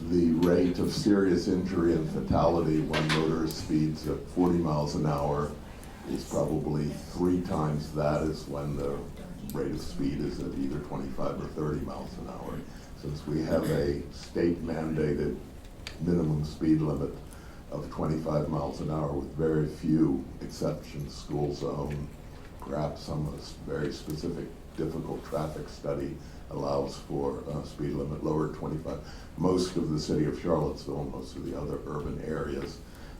the rate of serious injury and fatality when motorist speeds at 40 miles an hour is probably 3 times that as when the rate of speed is at either 25 or 30 miles an hour. Since we have a state mandated minimum speed limit of 25 miles an hour with very few exceptions, school zone, perhaps some very specific difficult traffic study allows for a speed limit lower than 25. Most of the city of Charlottesville, most of the other urban areas,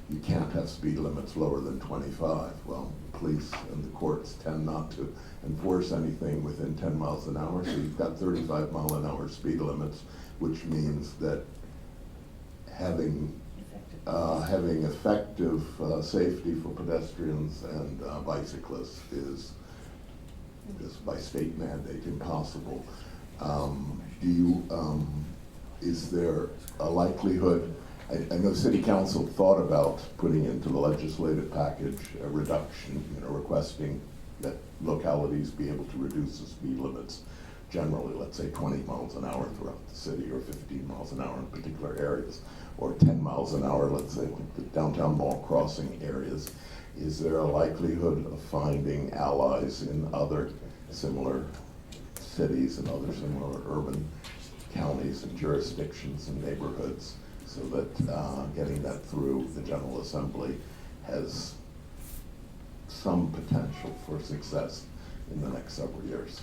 you can't have speed limits lower than 25. Well, police and the courts tend not to enforce anything within 10 miles an hour, so you've got 35 mile an hour speed limits, which means that having effective safety for pedestrians and bicyclists is by state mandate impossible. Is there a likelihood, I know City Council thought about putting into the legislative package a reduction, requesting that localities be able to reduce the speed limits generally, let's say 20 miles an hour throughout the city, or 15 miles an hour in particular areas, or 10 miles an hour, let's say, like the downtown mall crossing areas. Is there a likelihood of finding allies in other similar cities and other similar urban counties and jurisdictions and neighborhoods, so that getting that through the General Assembly has some potential for success in the next several years?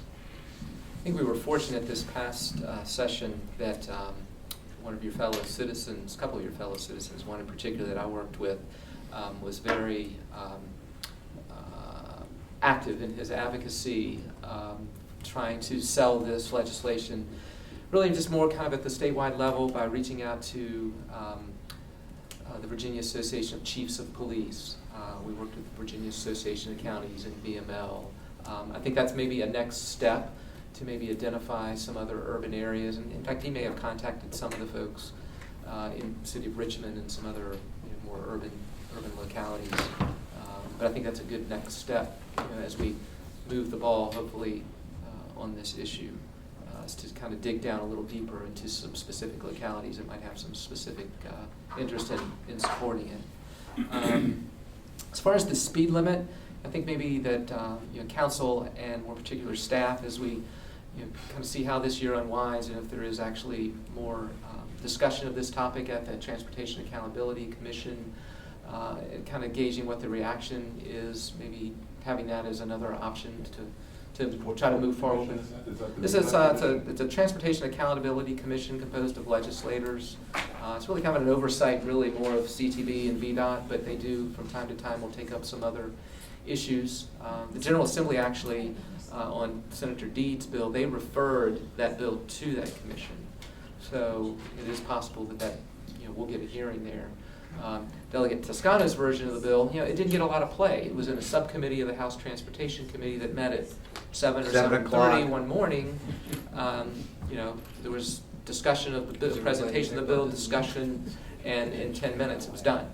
I think we were fortunate this past session that one of your fellow citizens, a couple of your fellow citizens, one in particular that I worked with, was very active in his advocacy trying to sell this legislation, really just more kind of at the statewide level by reaching out to the Virginia Association of Chiefs of Police. We worked with the Virginia Association of Counties and VML. I think that's maybe a next step to maybe identify some other urban areas. And in fact, he may have contacted some of the folks in the city of Richmond and some other more urban localities. But I think that's a good next step as we move the ball, hopefully, on this issue, is to kind of dig down a little deeper into some specific localities that might have some specific interest in supporting it. As far as the speed limit, I think maybe that council and more particular staff, as we kind of see how this year unwinds, and if there is actually more discussion of this topic at the Transportation Accountability Commission, and kind of gauging what the reaction is, maybe having that as another option to try to move forward with. This is it's a Transportation Accountability Commission composed of legislators. It's really kind of an oversight, really more of CTV and VDOT, but they do from time to time will take up some other issues. The General Assembly actually, on Senator Deed's bill, they referred that bill to that commission. So it is possible that we'll get a hearing there. Delegate Toscano's version of the bill, it didn't get a lot of play. It was in a subcommittee of the House Transportation Committee that met at 7 or 7:30 one morning. There was discussion of the bill, presentation of the bill, discussion, and in 10 minutes it was done.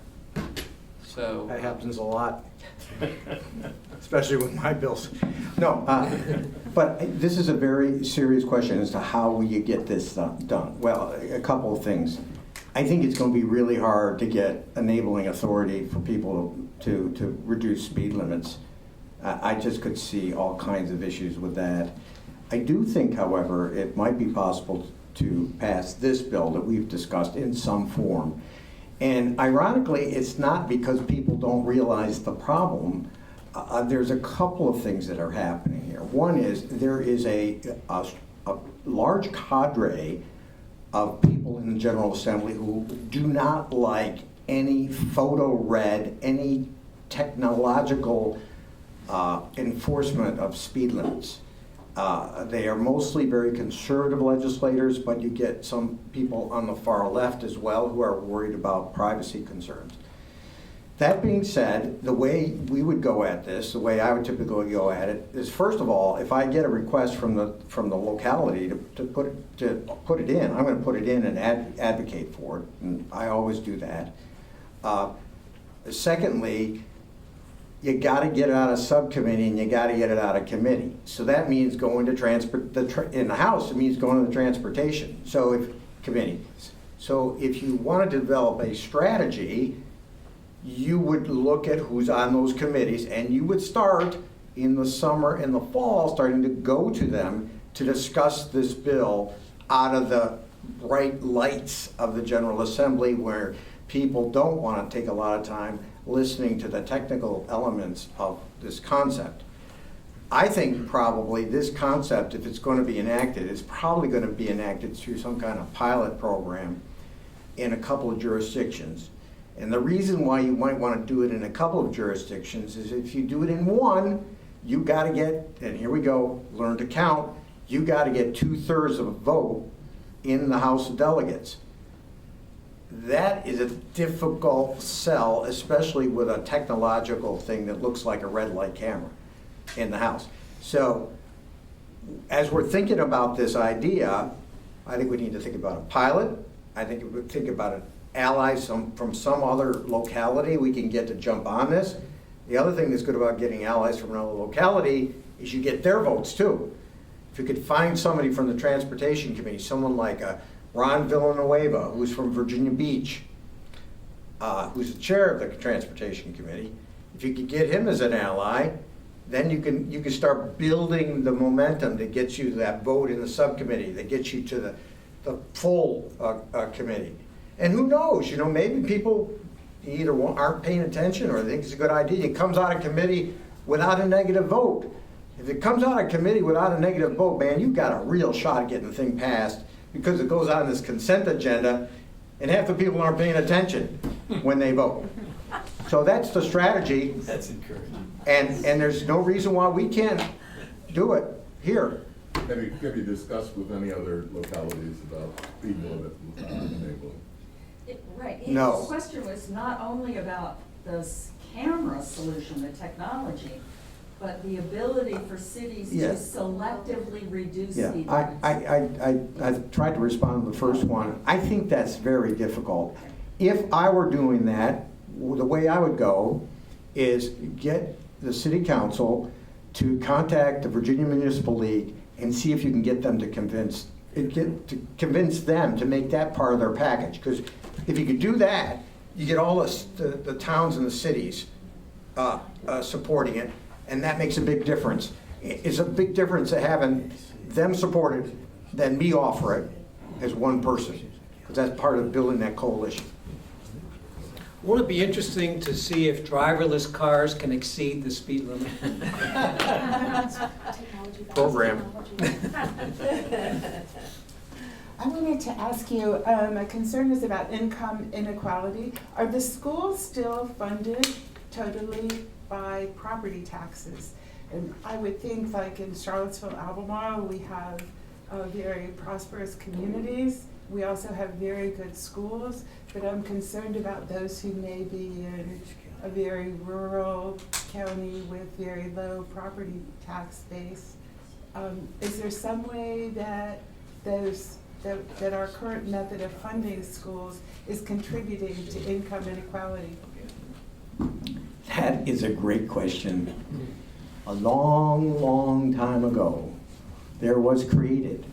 So that happens a lot, especially with my bills. No, but this is a very serious question as to how will you get this done. Well, a couple of things. I think it's going to be really hard to get enabling authority for people to reduce speed limits. I just could see all kinds of issues with that. I do think, however, it might be possible to pass this bill that we've discussed in some form. And ironically, it's not because people don't realize the problem. There's a couple of things that are happening here. One is there is a large cadre of people in the General Assembly who do not like any photo read, any technological enforcement of speed limits. They are mostly very conservative legislators, but you get some people on the far left as well who are worried about privacy concerns. That being said, the way we would go at this, the way I would typically go at it, is first of all, if I get a request from the locality to put it in, I'm going to put it in and advocate for it, and I always do that. Secondly, you got to get it out of subcommittee and you got to get it out of committee. So that means going to in the House. It means going to the transportation. Committee. So if you wanted to develop a strategy, you would look at who's on those committees, and you would start in the summer and the fall, starting to go to them to discuss this bill out of the bright lights of the General Assembly, where people don't want to take a lot of time listening to the technical elements of this concept. I think probably this concept, if it's going to be enacted, is probably going to be enacted through some kind of pilot program in a couple of jurisdictions. And the reason why you might want to do it in a couple of jurisdictions is if you do it in one, you got to get, and here we go, learn to count, you got to get 2/3 of a vote in the House of Delegates. That is a difficult sell, especially with a technological thing that looks like a red light camera in the House. So as we're thinking about this idea, I think we need to think about a pilot. I think we would think about an ally from some other locality we can get to jump on this. The other thing that's good about getting allies from another locality is you get their votes too. If you could find somebody from the Transportation Committee, someone like Ron Villanueva, who's from Virginia Beach, who's the chair of the Transportation Committee, if you could get him as an ally, then you can start building the momentum that gets you that vote in the subcommittee, that gets you to the full committee. And who knows, maybe people either aren't paying attention or think it's a good idea. It comes out of committee without a negative vote. If it comes out of committee without a negative vote, man, you've got a real shot at getting the thing passed, because it goes on this consent agenda and half the people aren't paying attention when they vote. So that's the strategy. That's encouraging. And there's no reason why we can't do it here. Have you discussed with any other localities about people that enabling? Right. No. His question was not only about this camera solution, the technology, but the ability for cities Yeah. to selectively reduce Yeah, speed limits. I tried to respond to the first one. I think that's very difficult. If I were doing that, the way I would go is get the city council to contact the Virginia Municipal League and see if you can get them to convince them to make that part of their package. Because if you could do that, you get all the towns and the cities supporting it, and that makes a big difference. It's a big difference to having them support it than me offer it as one person, because that's part of building that coalition. Won't it be interesting to see if driverless cars can exceed the speed limit? Program. I wanted to ask you, my concern is about income inequality. Are the schools still funded totally by property taxes? And I would think, like in Charlottesville, Albemarle, we have very prosperous communities. We also have very good schools, but I'm concerned about those who may be in a very rural county with very low property tax base. Is there some way that that our current method of funding schools is contributing to income inequality? That is a great question. A long, long time ago, there was created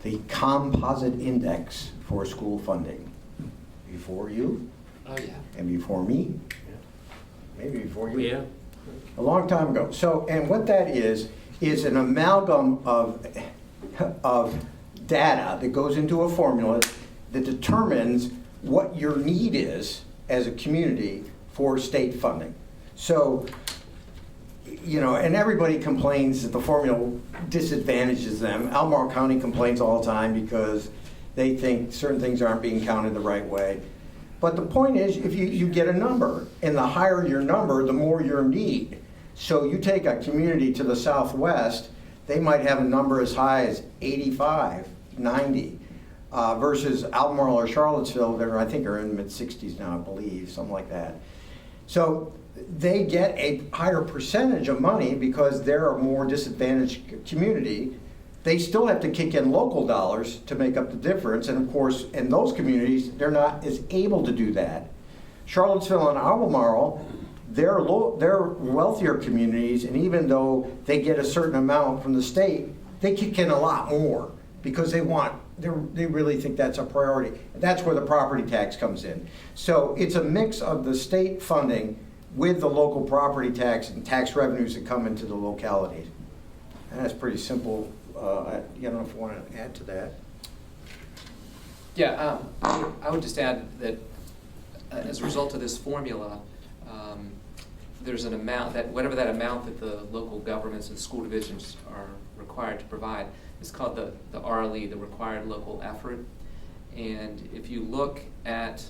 the composite index for school funding. Before you, Oh, yeah. and before me, maybe before you. Yeah. A long time ago. So, and what that is an amalgam of data that goes into a formula that determines what your need is as a community for state funding. So, you know, and everybody complains that the formula disadvantages them. Albemarle County complains all the time because they think certain things aren't being counted the right way. But the point is, if you get a number, and the higher your number, the more your need. So you take a community to the southwest, they might have a number as high as 85, 90, versus Albemarle or Charlottesville, that I think are in the mid-60s now, I believe, something like that. So they get a higher percentage of money because they're a more disadvantaged community. They still have to kick in local dollars to make up the difference, and of course, in those communities, they're not as able to do that. Charlottesville and Albemarle, they're wealthier communities, and even though they get a certain amount from the state, they kick in a lot more because they really think that's a priority. That's where the property tax comes in. So it's a mix of the state funding with the local property tax and tax revenues that come into the localities. And that's pretty simple. I don't know if you want to add to that. Yeah, I would just add that as a result of this formula, there's an amount that whatever that amount that the local governments and school divisions are required to provide is called the RLE, the required local effort. And if you look at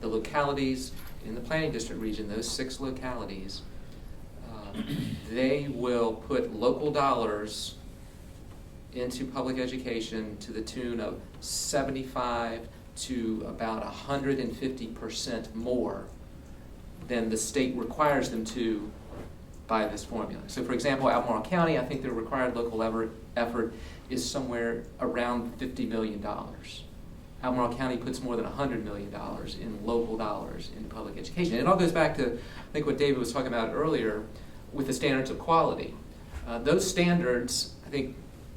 the localities in the planning district region, those 6 localities, they will put local dollars into public education to the tune of 75 to about 150% more than the state requires them to by this formula. So for example, Albemarle County, I think their required local effort is somewhere around $50 million. Albemarle County puts more than $100 million in local dollars in public education. And it all goes back to, I think, what David was talking about earlier with the standards of quality. Those standards, I think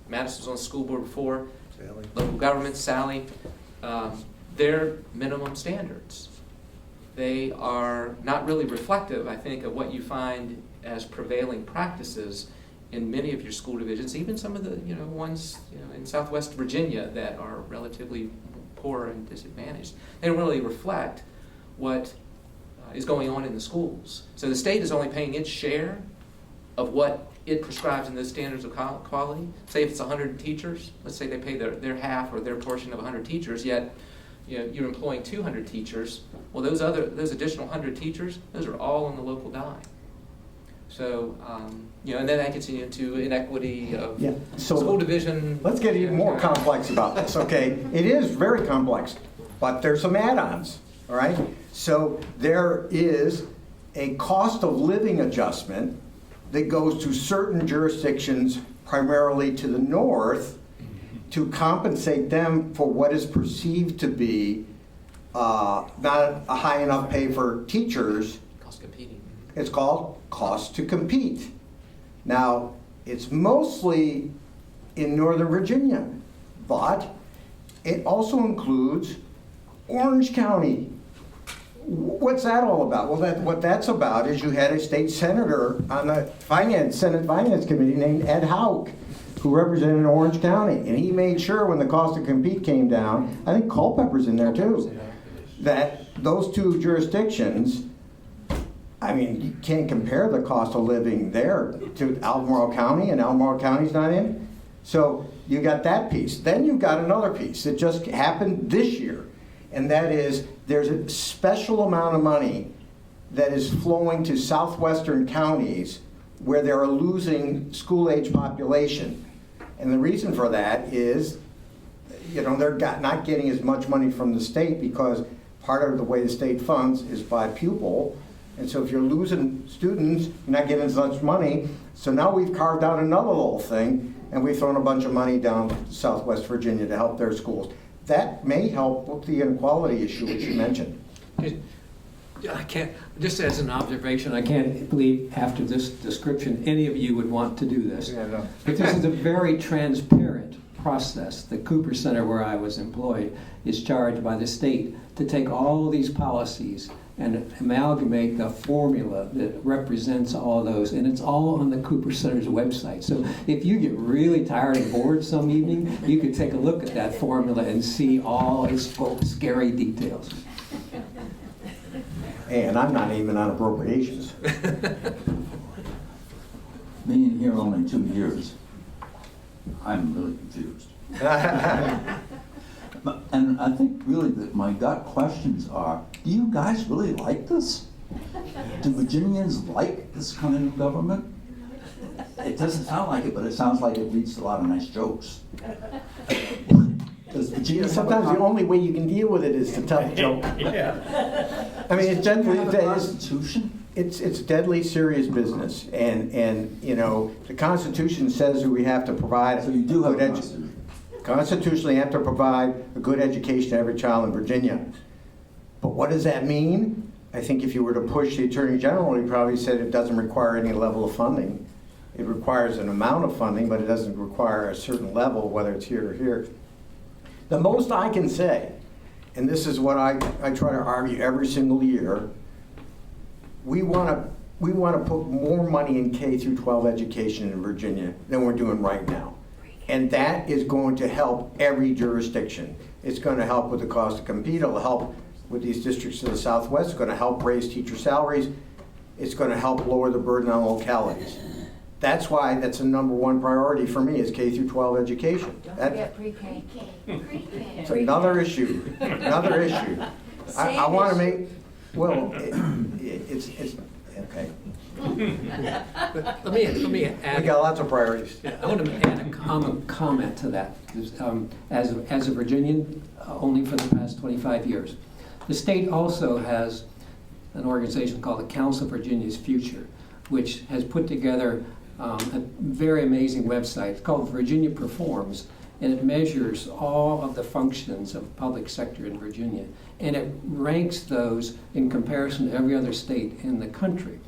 Madison was on the school board before, Sally. Local government, Sally, they're minimum standards. They are not really reflective, I think, of what you find as prevailing practices in many of your school divisions, even some of the ones in Southwest Virginia that are relatively poor and disadvantaged. They don't really reflect what is going on in the schools. So the state is only paying its share of what it prescribes in those standards of quality. Say if it's 100 teachers, let's say they pay their half or their portion of 100 teachers, yet you're employing 200 teachers. Well, those additional 100 teachers, those are all on the local dime. So, and then that gets into inequity of Yeah. So school division. let's get even more complex about this, okay? It is very complex, but there's some add-ons, all right? So there is a cost of living adjustment that goes to certain jurisdictions, primarily to the north, to compensate them for what is perceived to be not a high enough pay for teachers. Cost competing. It's called cost to compete. Now, it's mostly in Northern Virginia, but it also includes Orange County. What's that all about? Well, what that's about is you had a state senator on the Senate Finance Committee named Ed Hauk, who represented Orange County, and he made sure when the cost to compete came down, I think Culpeper's in there too, that those two jurisdictions, I mean, you can't compare the cost of living there to Albemarle County, and Albemarle County's not in. So you got that piece. Then you've got another piece that just happened this year, and that is there's a special amount of money that is flowing to southwestern counties where they're losing school-age population. And the reason for that is, they're not getting as much money from the state because part of the way the state funds is by pupil. And so if you're losing students, you're not getting as much money. So now we've carved out another little thing, and we've thrown a bunch of money down to Southwest Virginia to help their schools. That may help with the inequality issue which you mentioned. I can't, just as an observation, I can't believe after this description any of you would want to do this. Yeah, no. But this is a very transparent process. The Cooper Center, where I was employed, is charged by the state to take all these policies and amalgamate the formula that represents all those, and it's all on the Cooper Center's website. So if you get really tired and bored some evening, you could take a look at that formula and see all its scary details. And I'm not even on appropriations. Being here only 2 years, I'm really confused. And I think really that my gut questions are, do you guys really like this? Do Virginians like this kind of government? It doesn't sound like it, but it sounds like it leads to a lot of nice jokes. Does Virginia Sometimes the only way you can deal with it is to tell a joke. Yeah. I mean, it's Constitution? It's deadly serious business, and the Constitution says that we have to provide. So you do have a Constitution. Constitutionally, you have to provide a good education to every child in Virginia. But what does that mean? I think if you were to push the Attorney General, he probably said it doesn't require any level of funding. It requires an amount of funding, but it doesn't require a certain level, whether it's here or here. The most I can say, and this is what I try to argue every single year, we want to put more money in K through 12 education in Virginia than we're doing right now. And that is going to help every jurisdiction. It's going to help with the cost to compete. It'll help with these districts to the southwest. It's going to help raise teacher salaries. It's going to help lower the burden on localities. That's why that's the #1 priority for me is K through 12 education. Don't forget pre-K. It's another issue. Another issue. I want to make. Well, it's okay. Let me add. We got lots of priorities. I want to add a common comment to that. As a Virginian, only for the past 25 years, the state also has an organization called the Council of Virginia's Future, which has put together a very amazing website. It's called Virginia Performs, and it measures all of the functions of the public sector in Virginia, and it ranks those in comparison to every other state in the country.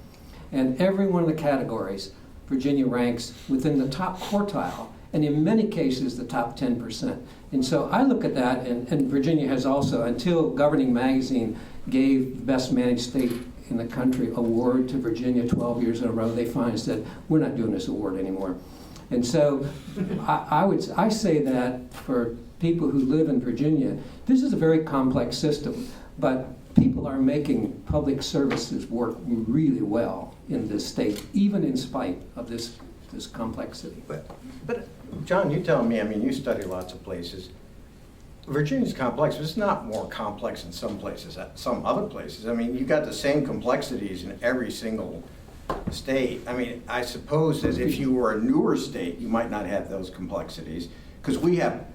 And every one of the categories, Virginia ranks within the top quartile, and in many cases, the top 10%. And so I look at that, and Virginia has also, until Governing Magazine gave Best Managed State in the Country award to Virginia 12 years in a row, they finally said, we're not doing this award anymore. And so I say that for people who live in Virginia, this is a very complex system, but people are making public services work really well in this state, even in spite of this complexity. But John, you tell me, I mean, you study lots of places. Virginia's complex, but it's not more complex in some places, some other places. I mean, you got the same complexities in every single state. I mean, I suppose that if you were a newer state, you might not have those complexities, because we have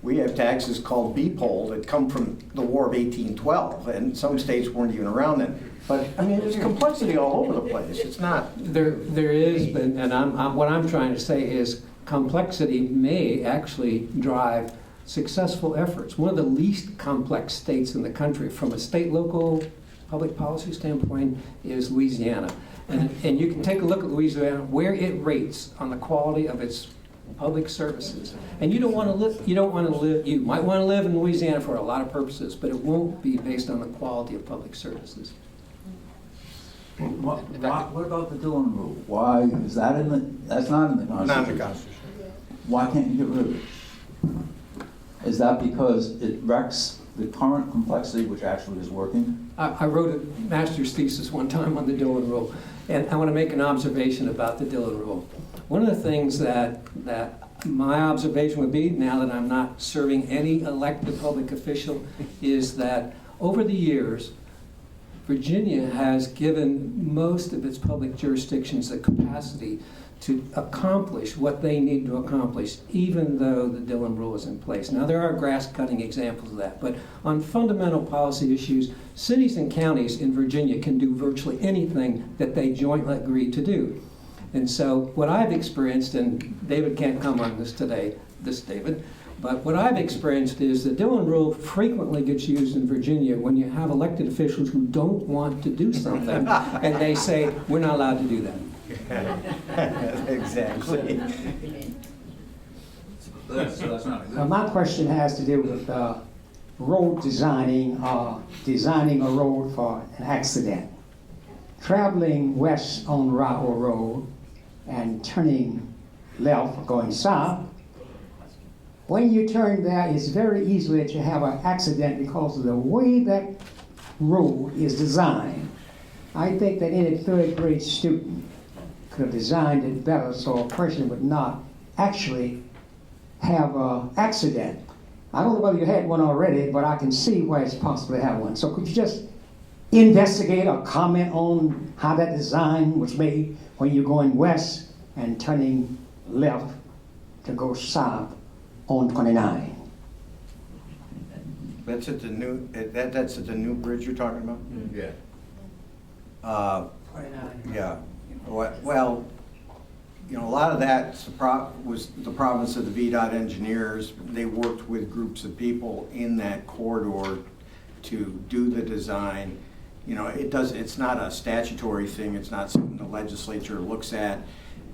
we have taxes called B-poll that come from the War of 1812, and some states weren't even around then. But I mean, there's complexity all over the place. It's not. There is, and what I'm trying to say is complexity may actually drive successful efforts. One of the least complex states in the country from a state-local public policy standpoint is Louisiana. And you can take a look at Louisiana, where it rates on the quality of its public services. And you might want to live in Louisiana for a lot of purposes, but it won't be based on the quality of public services. What about the Dillon rule? Why is that that's not in the Constitution? Not in the Constitution. Why can't you get rid of it? Is that because it wrecks the current complexity, which actually is working? I wrote a master's thesis one time on the Dillon rule, and I want to make an observation about the Dillon rule. One of the things that my observation would be, now that I'm not serving any elected public official, is that over the years, Virginia has given most of its public jurisdictions the capacity to accomplish what they need to accomplish, even though the Dillon rule is in place. Now, there are grass-cutting examples of that, but on fundamental policy issues, cities and counties in Virginia can do virtually anything that they jointly agree to do. And so what I've experienced, and David can't come on this today, David, but what I've experienced is the Dillon rule frequently gets used in Virginia when you have elected officials who don't want to do something, and they say, we're not allowed to do that. Exactly. My question has to do with road designing, designing a road for an accident. Traveling west on Railroad Road and turning left going south, when you turn there, it's very easy to have an accident because of the way that road is designed. I think that any third grade student could have designed it better so a person would not actually have an accident. I don't know whether you had one already, but I can see where it's possible to have one. So could you just investigate or comment on how that design was made when you're going west and turning left to go south on 29? That's at the new. That's at the new bridge you're talking about. Yeah. 29. Yeah. Well, you know, a lot of that was the province of the VDOT engineers. They worked with groups of people in that corridor to do the design. You know, it's not a statutory thing. It's not something the legislature looks at.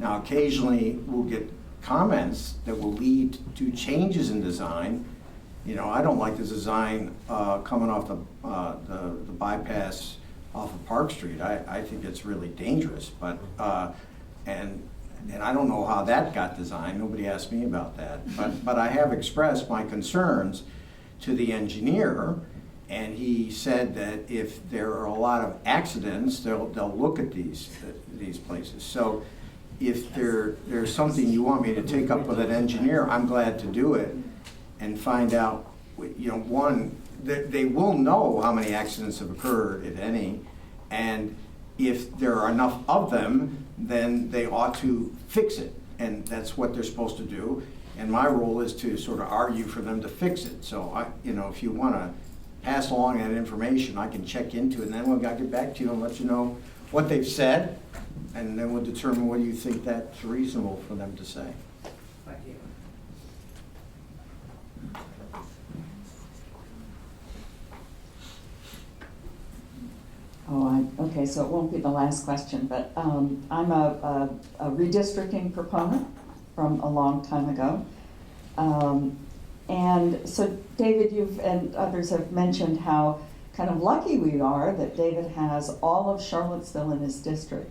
Now, occasionally we'll get comments that will lead to changes in design. You know, I don't like the design coming off the bypass off of Park Street. I think it's really dangerous, but and I don't know how that got designed. Nobody asked me about that. But I have expressed my concerns to the engineer, and he said that if there are a lot of accidents, they'll look at these places. So if there's something you want me to take up with an engineer, I'm glad to do it and find out. You know, one, they will know how many accidents have occurred, if any, and if there are enough of them, then they ought to fix it, and that's what they're supposed to do. And my role is to sort of argue for them to fix it. So if you want to pass along that information, I can check into it, and then I'll get back to you and let you know what they've said, and then we'll determine whether you think that's reasonable for them to say. Thank you. Okay, so it won't be the last question, but I'm a redistricting proponent from a long time ago. And so David, you've and others have mentioned how kind of lucky we are that David has all of Charlottesville in his district.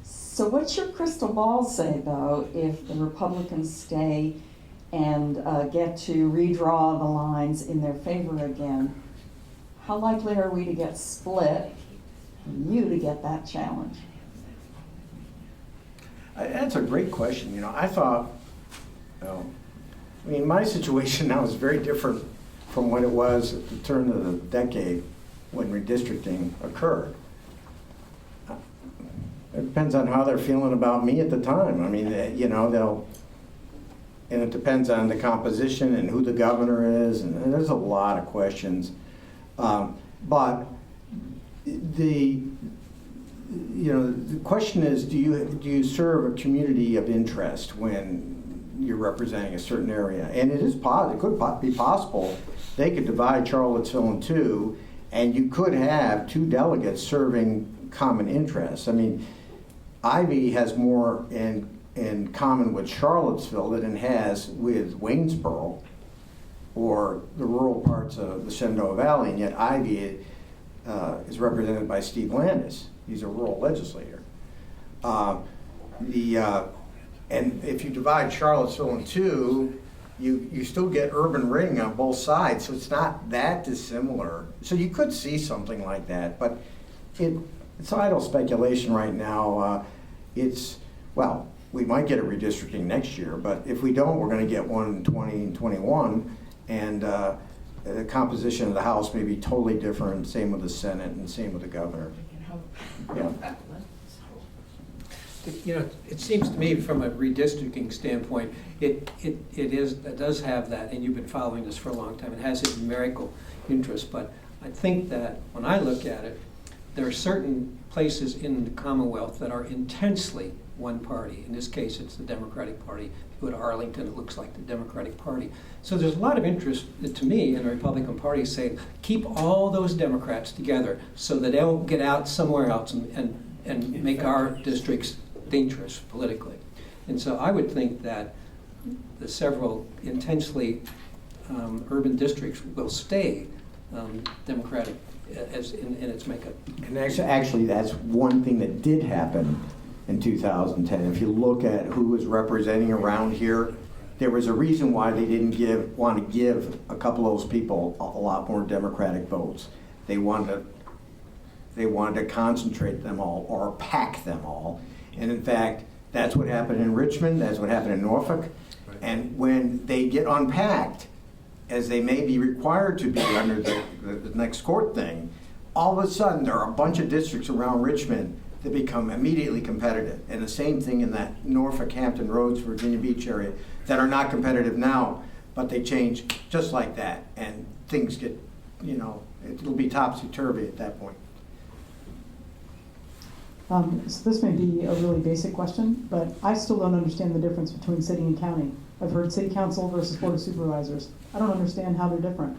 So what's your crystal ball say, though, if the Republicans stay and get to redraw the lines in their favor again? How likely are we to get split, and you to get that challenge? That's a great question. You know, I thought, my situation now is very different from what it was at the turn of the decade when redistricting occurred. It depends on how they're feeling about me at the time. I mean, you know, and it depends on the composition and who the governor is, and there's a lot of questions. But the question is, do you serve a community of interest when you're representing a certain area? And it could be possible they could divide Charlottesville in two, and you could have two delegates serving common interests. I mean, Ivy has more in common with Charlottesville than it has with Waynesboro or the rural parts of the Shenandoah Valley, and yet Ivy is represented by Steve Landis. He's a rural legislator. And if you divide Charlottesville in two, you still get urban ring on both sides, so it's not that dissimilar. So you could see something like that, but it's idle speculation right now. We might get a redistricting next year, but if we don't, we're going to get one in 20 and 21, and the composition of the House may be totally different, same with the Senate and same with the governor. Yeah. You know, it seems to me from a redistricting standpoint, it does have that, and you've been following this for a long time, it has its numerical interest, but I think that when I look at it, there are certain places in the Commonwealth that are intensely one party. In this case, it's the Democratic Party. If you go to Arlington, it looks like the Democratic Party. So there's a lot of interest, to me, in the Republican Party saying, keep all those Democrats together so that they won't get out somewhere else and make our districts dangerous politically. And so I would think that the several intensely urban districts will stay Democratic as in its makeup. And actually, that's one thing that did happen in 2010. If you look at who was representing around here, there was a reason why they didn't want to give a couple of those people a lot more Democratic votes. They wanted to concentrate them all or pack them all. And in fact, that's what happened in Richmond, that's what happened in Norfolk. Right. And when they get unpacked, as they may be required to be under the next court thing, all of a sudden there are a bunch of districts around Richmond that become immediately competitive. And the same thing in that Norfolk, Hampton Roads, Virginia Beach area that are not competitive now, but they change just like that. And things get, it'll be topsy-turvy at that point. So this may be a really basic question, but I still don't understand the difference between city and county. I've heard city council versus board of supervisors. I don't understand how they're different.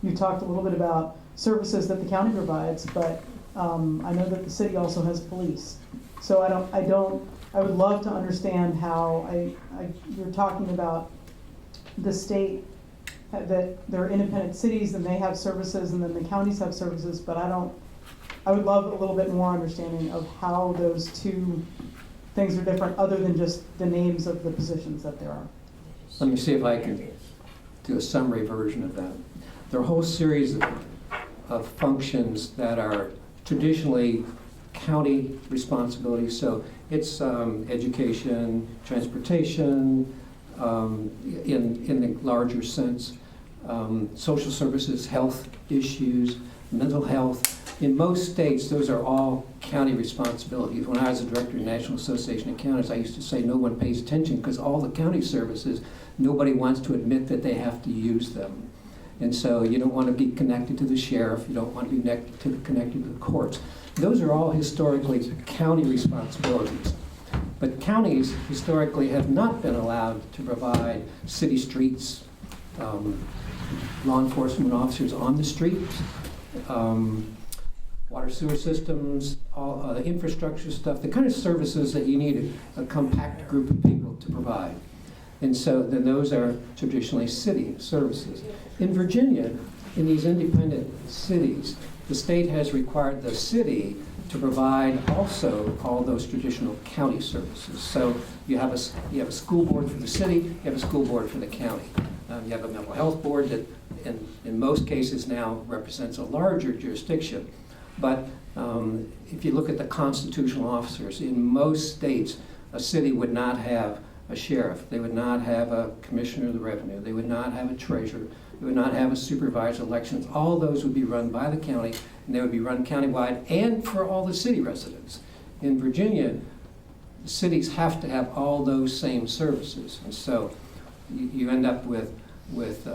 You talked a little bit about services that the county provides, but I know that the city also has police. So I would love to understand how you're talking about the state, that they're independent cities and they have services and then the counties have services, but I would love a little bit more understanding of how those two things are different other than just the names of the positions that there are. Let me see if I can do a summary version of that. There are a whole series of functions that are traditionally county responsibilities. So it's education, transportation, in the larger sense, social services, health issues, mental health. In most states, those are all county responsibilities. When I was a director of the National Association of Counties, I used to say no one pays attention because all the county services, nobody wants to admit that they have to use them. And so you don't want to be connected to the sheriff, you don't want to be connected to the courts. Those are all historically county responsibilities. But counties historically have not been allowed to provide city streets, law enforcement officers on the streets, water sewer systems, all the infrastructure stuff, the kind of services that you need a compact group of people to provide. And so then those are traditionally city services. In Virginia, in these independent cities, the state has required the city to provide also all those traditional county services. So you have a school board for the city, you have a school board for the county. You have a mental health board that in most cases now represents a larger jurisdiction. But if you look at the constitutional officers, in most states, a city would not have a sheriff. They would not have a commissioner of the revenue. They would not have a treasurer. They would not have a supervisor of elections. All those would be run by the county, and they would be run countywide and for all the city residents. In Virginia, cities have to have all those same services. And so you end up with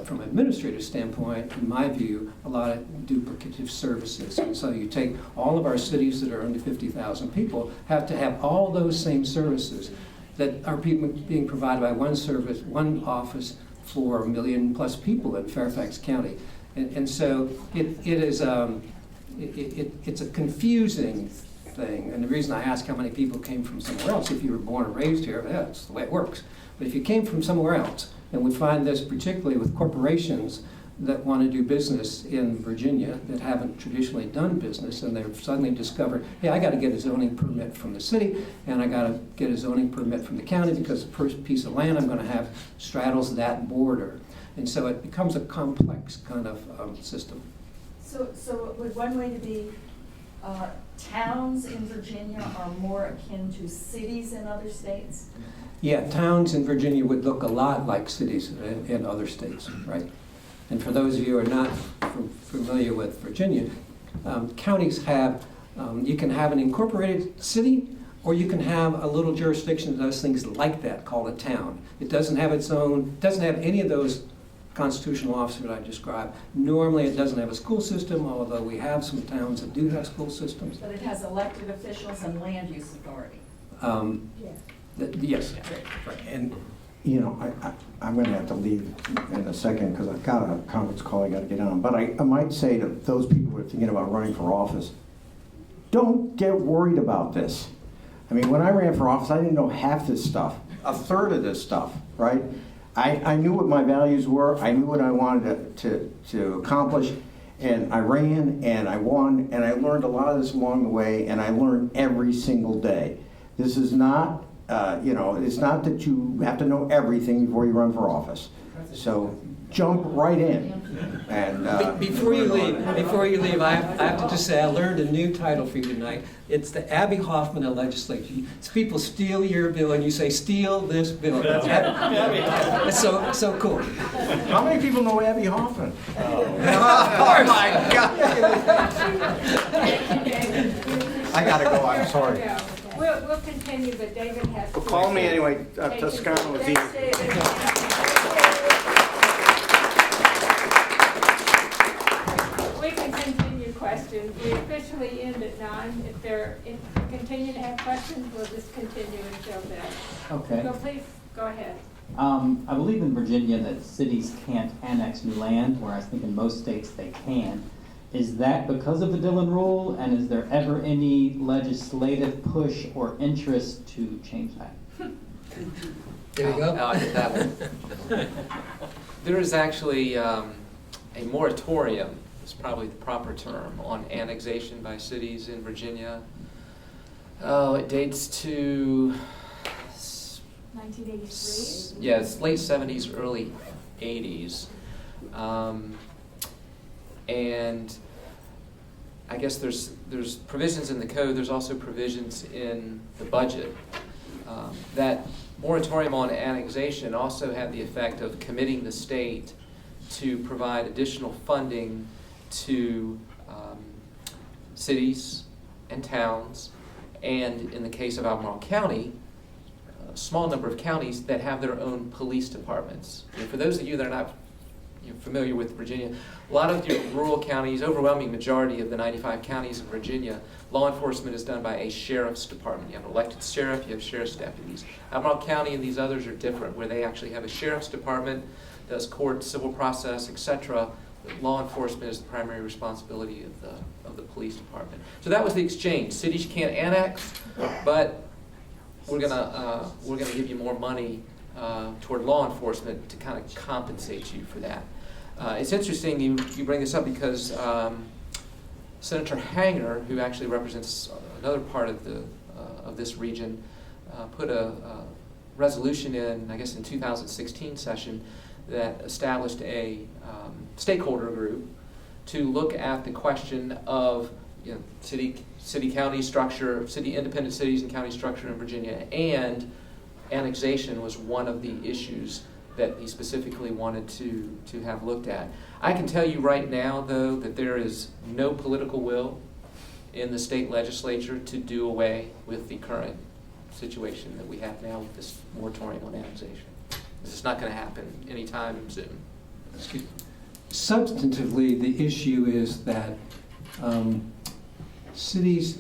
from an administrative standpoint, in my view, a lot of duplicative services. And so you take all of our cities that are under 50,000 people have to have all those same services that are being provided by one office for 1 million plus people in Fairfax County. And so it's a confusing thing. And the reason I ask how many people came from somewhere else, if you were born and raised here, that's the way it works. But if you came from somewhere else, and we find this particularly with corporations that want to do business in Virginia that haven't traditionally done business, and they've suddenly discovered, hey, I got to get a zoning permit from the city, and I got to get a zoning permit from the county because the first piece of land I'm going to have straddles that border. And so it becomes a complex kind of system. So would one way to be towns in Virginia are more akin to cities in other states? Yeah, towns in Virginia would look a lot like cities in other states, right? And for those of you who are not familiar with Virginia, counties have, you can have an incorporated city, or you can have a little jurisdiction that does things like that called a town. It doesn't have its own, doesn't have any of those constitutional officers that I described. Normally it doesn't have a school system, although we have some towns that do have school systems. But it has elected officials and land use authority. Yes. Right. And, you know, I'm going to have to leave in a second because I've got a conference call I got to get on. But I might say to those people who are thinking about running for office, don't get worried about this. I mean, when I ran for office, I didn't know half this stuff, a third of this stuff, right? I knew what my values were. I knew what I wanted to accomplish. And I ran and I won. And I learned a lot of this along the way. And I learned every single day. This is not, you know, it's not that you have to know everything before you run for office. So jump right in. And before you leave, I have to just say I learned a new title for you tonight. It's the Abby Hoffman of legislature. People steal your bill, and you say, "Steal this bill." It's so cool. how many people know Abby Hoffman? Oh my God! I gotta go. I'm sorry. We'll continue, but David has to. Well, call me anyway. Toscano is here. We can continue questions. We officially end at 9. If continue to have questions, we'll just continue until then. Okay. So please, go ahead. I believe in Virginia that cities can't annex new land, whereas I think in most states they can. Is that because of the Dillon Rule, and is there ever any legislative push or interest to change that? There you go. I get that one. There is actually a moratorium, is probably the proper term, on annexation by cities in Virginia. Oh, it dates to 1983? Yeah, it's late 70s, early 80s. And I guess there's provisions in the code, there's also provisions in the budget. That moratorium on annexation also had the effect of committing the state to provide additional funding to cities and towns, and in the case of Albemarle County, a small number of counties that have their own police departments. And for those of you that are not familiar with Virginia, a lot of your rural counties, overwhelming majority of the 95 counties in Virginia, law enforcement is done by a sheriff's department. You have an elected sheriff, you have sheriff's deputies. Albemarle County and these others are different, where they actually have a sheriff's department, does court, civil process, etc. Law enforcement is the primary responsibility of the police department. So that was the exchange. Cities can't annex, but we're gonna give you more money toward law enforcement to kind of compensate you for that. It's interesting you bring this up because Senator Hanger, who actually represents another part of this region, put a resolution in, I guess in 2016 session, that established a stakeholder group to look at the question of city-county structure, independent cities and county structure in Virginia, and annexation was one of the issues that he specifically wanted to have looked at. I can tell you right now, though, that there is no political will in the state legislature to do away with the current situation that we have now with this moratorium on annexation. This is not going to happen anytime soon. Excuse me. Substantively, the issue is that cities,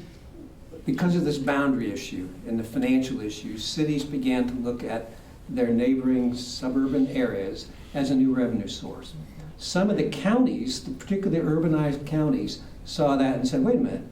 because of this boundary issue and the financial issues, cities began to look at their neighboring suburban areas as a new revenue source. Some of the counties, particularly urbanized counties, saw that and said, wait a minute,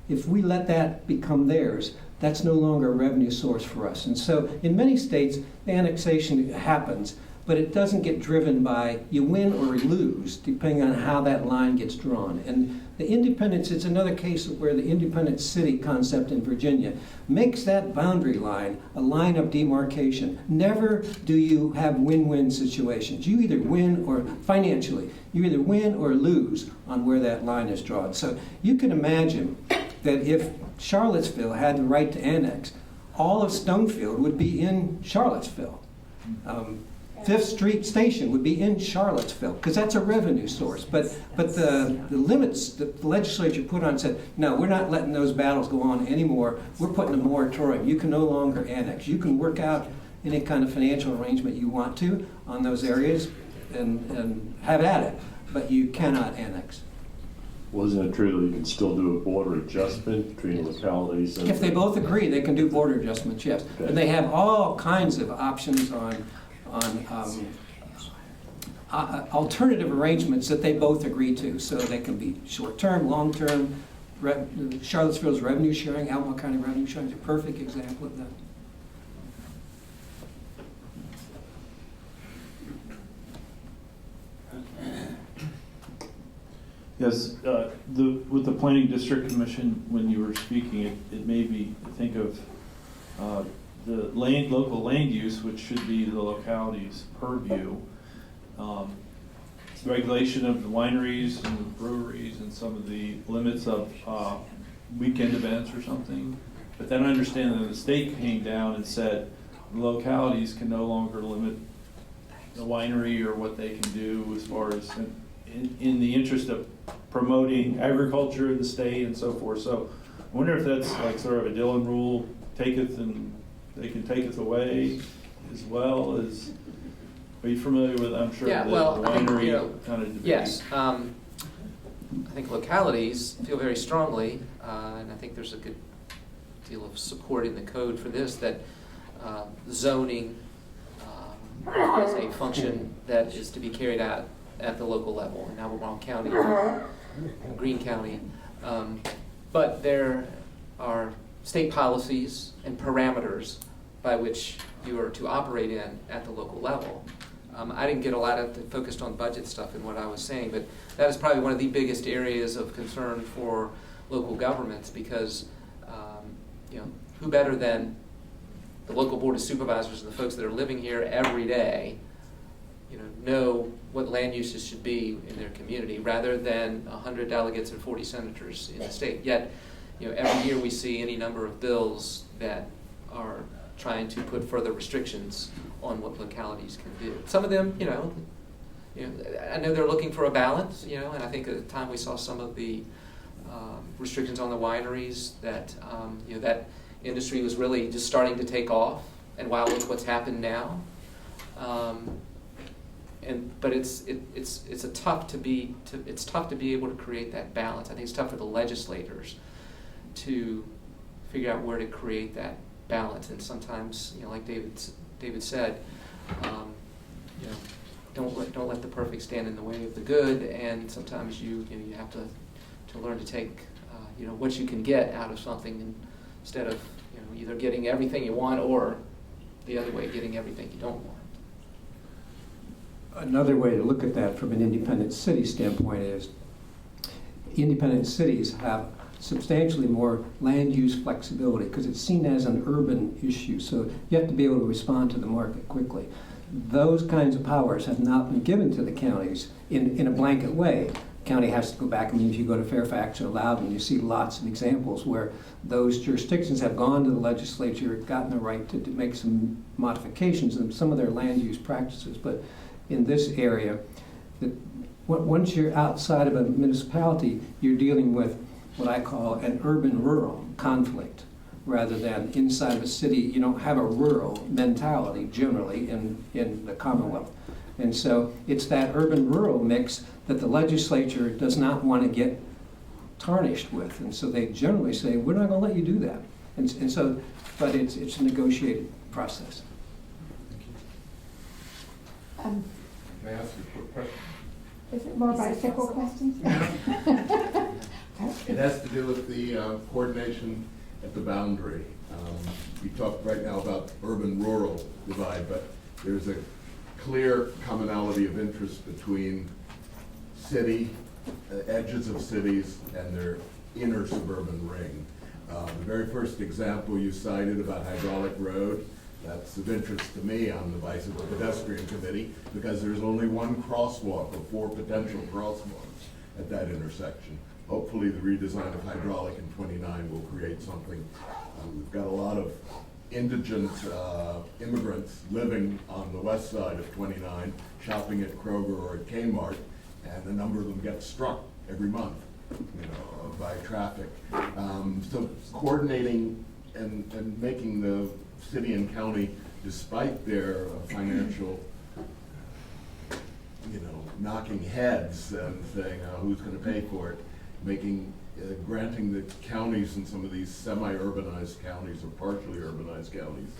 if we let that become theirs, that's no longer a revenue source for us. And so in many states, the annexation happens, but it doesn't get driven by you win or lose, depending on how that line gets drawn. And the independence, it's another case of where the independent city concept in Virginia makes that boundary line a line of demarcation. Never do you have win-win situations. You either win or, financially, you either win or lose on where that line is drawn. So you can imagine that if Charlottesville had the right to annex, all of Stonefield would be in Charlottesville. Fifth Street Station would be in Charlottesville, because that's a revenue source. But the limits that the legislature put on said, no, we're not letting those battles go on anymore. We're putting a moratorium. You can no longer annex. You can work out any kind of financial arrangement you want to on those areas and have at it, but you cannot annex. Wasn't it true that you can still do a border adjustment between localities? And If they both agree, they can do border adjustments, yes. Okay. And they have all kinds of options on alternative arrangements that they both agree to. So they can be short-term, long-term. Charlottesville's revenue sharing, Albemarle County revenue sharing is a perfect example of that. Yes, with the Planning District Commission, when you were speaking, it made me think of the local land use, which should be the locality's purview. Regulation of the wineries and the breweries and some of the limits of weekend events or something. But then I understand that the state came down and said localities can no longer limit the winery or what they can do as far as in the interest of promoting agriculture in the state and so forth. So I wonder if that's like sort of a Dillon rule, taketh and they can taketh away as well as, are you familiar with, I'm sure, Yeah, the well, I think, winery kind of debate? Yes. I think localities feel very strongly, and I think there's a good deal of support in the code for this, that zoning is a function that is to be carried out at the local level in Albemarle County, Greene County. But there are state policies and parameters by which you are to operate in at the local level. I didn't get a lot of focused on budget stuff in what I was saying, but that is probably one of the biggest areas of concern for local governments, because who better than the local board of supervisors and the folks that are living here every day know what land uses should be in their community, rather than 100 delegates and 40 senators in the state. Yet, every year we see any number of bills that are trying to put further restrictions on what localities can do. Some of them, I know they're looking for a balance, and I think at the time we saw some of the restrictions on the wineries that, that industry was really just starting to take off, and wow, look what's happened now. But it's tough to be able to create that balance. I think it's tough for the legislators to figure out where to create that balance. And sometimes, like David said, don't let the perfect stand in the way of the good. And sometimes you have to learn to take what you can get out of something, instead of either getting everything you want or the other way, getting everything you don't want. Another way to look at that from an independent city standpoint is independent cities have substantially more land use flexibility, because it's seen as an urban issue, so you have to be able to respond to the market quickly. Those kinds of powers have not been given to the counties in a blanket way. The county has to go back. I mean, if you go to Fairfax or Loudoun, you see lots of examples where those jurisdictions have gone to the legislature, gotten the right to make some modifications in some of their land use practices. But in this area, once you're outside of a municipality, you're dealing with what I call an urban-rural conflict, rather than inside of a city. You don't have a rural mentality generally in the Commonwealth. And so it's that urban-rural mix that the legislature does not want to get tarnished with. And so they generally say, we're not going to let you do that. And so, but it's a negotiated process. Can I ask you a quick question? Is it more bicycle questions? It has to do with the coordination at the boundary. We talked right now about urban-rural divide, but there's a clear commonality of interest between edges of cities and their inner suburban ring. The very first example you cited about Hydraulic Road, that's of interest to me on the Bicycle Pedestrian Committee, because there's only one crosswalk or 4 potential crosswalks at that intersection. Hopefully the redesign of Hydraulic in 29 will create something. We've got a lot of indigent immigrants living on the west side of 29, shopping at Kroger or at Kmart, and a number of them get struck every month, by traffic. So coordinating and making the city and county, despite their financial, knocking heads and saying who's going to pay for it, granting the counties in some of these semi-urbanized counties or partially urbanized counties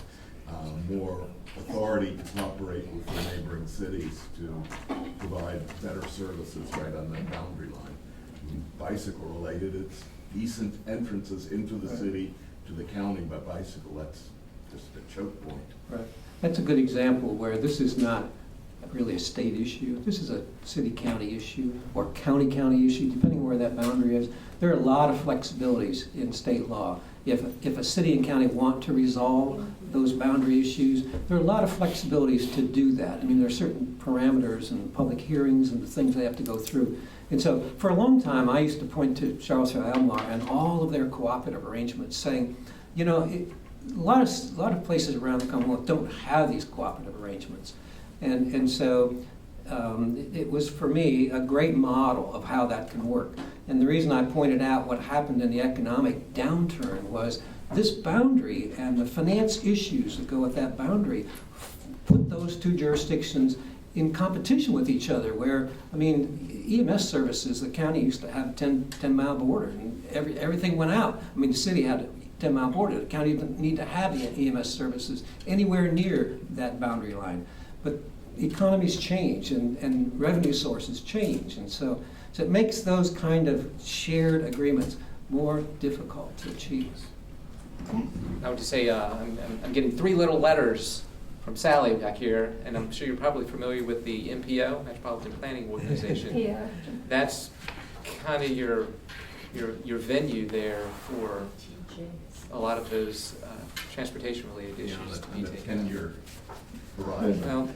more authority to cooperate with the neighboring cities to provide better services right on that boundary line. Bicycle related, it's decent entrances into the city to the county by bicycle. That's just a choke point. Right. That's a good example where this is not really a state issue. This is a city-county issue or county-county issue, depending where that boundary is. There are a lot of flexibilities in state law. If a city and county want to resolve those boundary issues, there are a lot of flexibilities to do that. I mean, there are certain parameters and public hearings and the things they have to go through. And so for a long time, I used to point to Charlottesville, Albemarle, and all of their cooperative arrangements saying, a lot of places around the Commonwealth don't have these cooperative arrangements. And so it was, for me, a great model of how that can work. And the reason I pointed out what happened in the economic downturn was this boundary and the finance issues that go with that boundary put those two jurisdictions in competition with each other, where, EMS services, the county used to have a 10-mile border, and everything went out. The city had a 10-mile border. The county didn't need to have the EMS services anywhere near that boundary line. But economies change and revenue sources change, and so it makes those kind of shared agreements more difficult to achieve. I would just say I'm getting 3 little letters from Sally back here, and I'm sure you're probably familiar with the MPO, Metropolitan Planning Organization. Yeah. That's kind of your venue there for a lot of those transportation-related issues to be taken. 10-year horizon.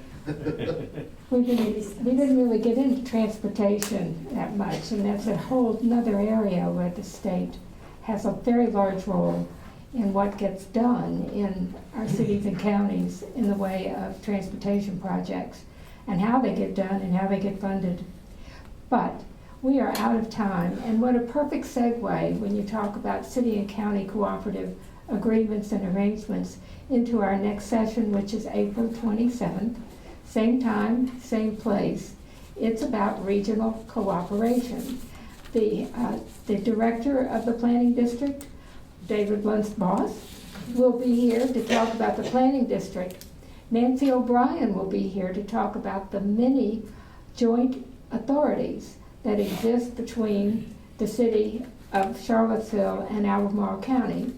Well, we didn't really get into transportation that much, and that's a whole another area where the state has a very large role in what gets done in our cities and counties in the way of transportation projects and how they get done and how they get funded. But we are out of time, and what a perfect segue when you talk about city and county cooperative agreements and arrangements into our next session, which is April 27th. Same time, same place. It's about regional cooperation. The director of the planning district, David Blount's boss, will be here to talk about the planning district. Nancy O'Brien will be here to talk about the many joint authorities that exist between the city of Charlottesville and Albemarle County,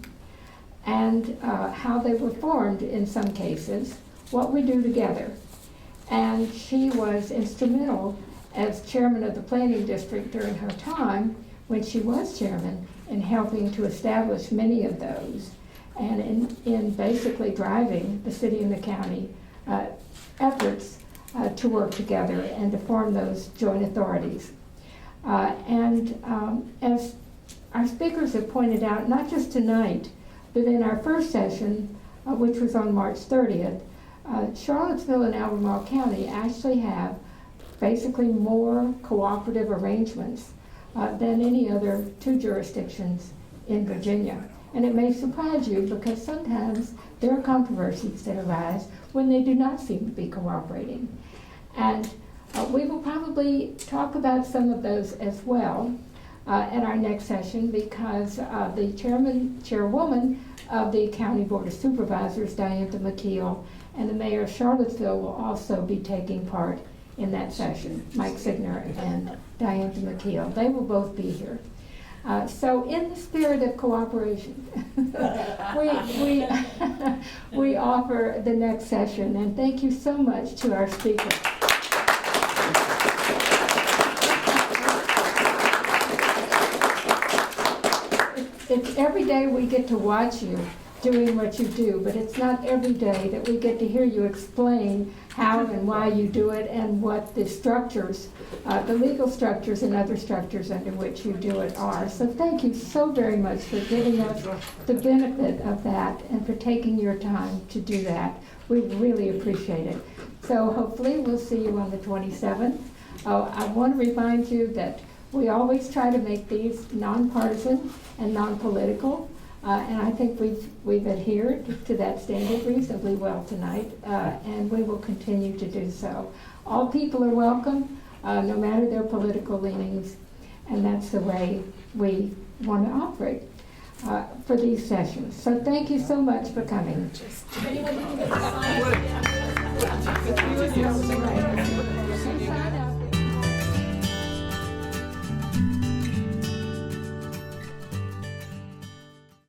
and how they were formed in some cases, what we do together. And she was instrumental as chairman of the planning district during her time when she was chairman in helping to establish many of those and in basically driving the city and the county efforts to work together and to form those joint authorities. As our speakers have pointed out, not just tonight, but in our first session, which was on March 30th, Charlottesville and Albemarle County actually have basically more cooperative arrangements than any other 2 jurisdictions in Virginia. And it may surprise you because sometimes there are controversies that arise when they do not seem to be cooperating. And we will probably talk about some of those as well at our next session, because the chairwoman of the County Board of Supervisors, Diantha McKeel, and the mayor of Charlottesville will also be taking part in that session, Mike Signer and Diantha McKeel. They will both be here. So in the spirit of cooperation, we offer the next session, and thank you so much to our speakers. It's every day we get to watch you doing what you do, but it's not every day that we get to hear you explain how and why you do it and what the structures, the legal structures and other structures under which you do it are. So thank you so very much for giving us the benefit of that and for taking your time to do that. We really appreciate it. So hopefully we'll see you on the 27th. I want to remind you that we always try to make these nonpartisan and non-political, and I think we've adhered to that standard reasonably well tonight, and we will continue to do so. All people are welcome, no matter their political leanings, and that's the way we want to operate for these sessions. So thank you so much for coming.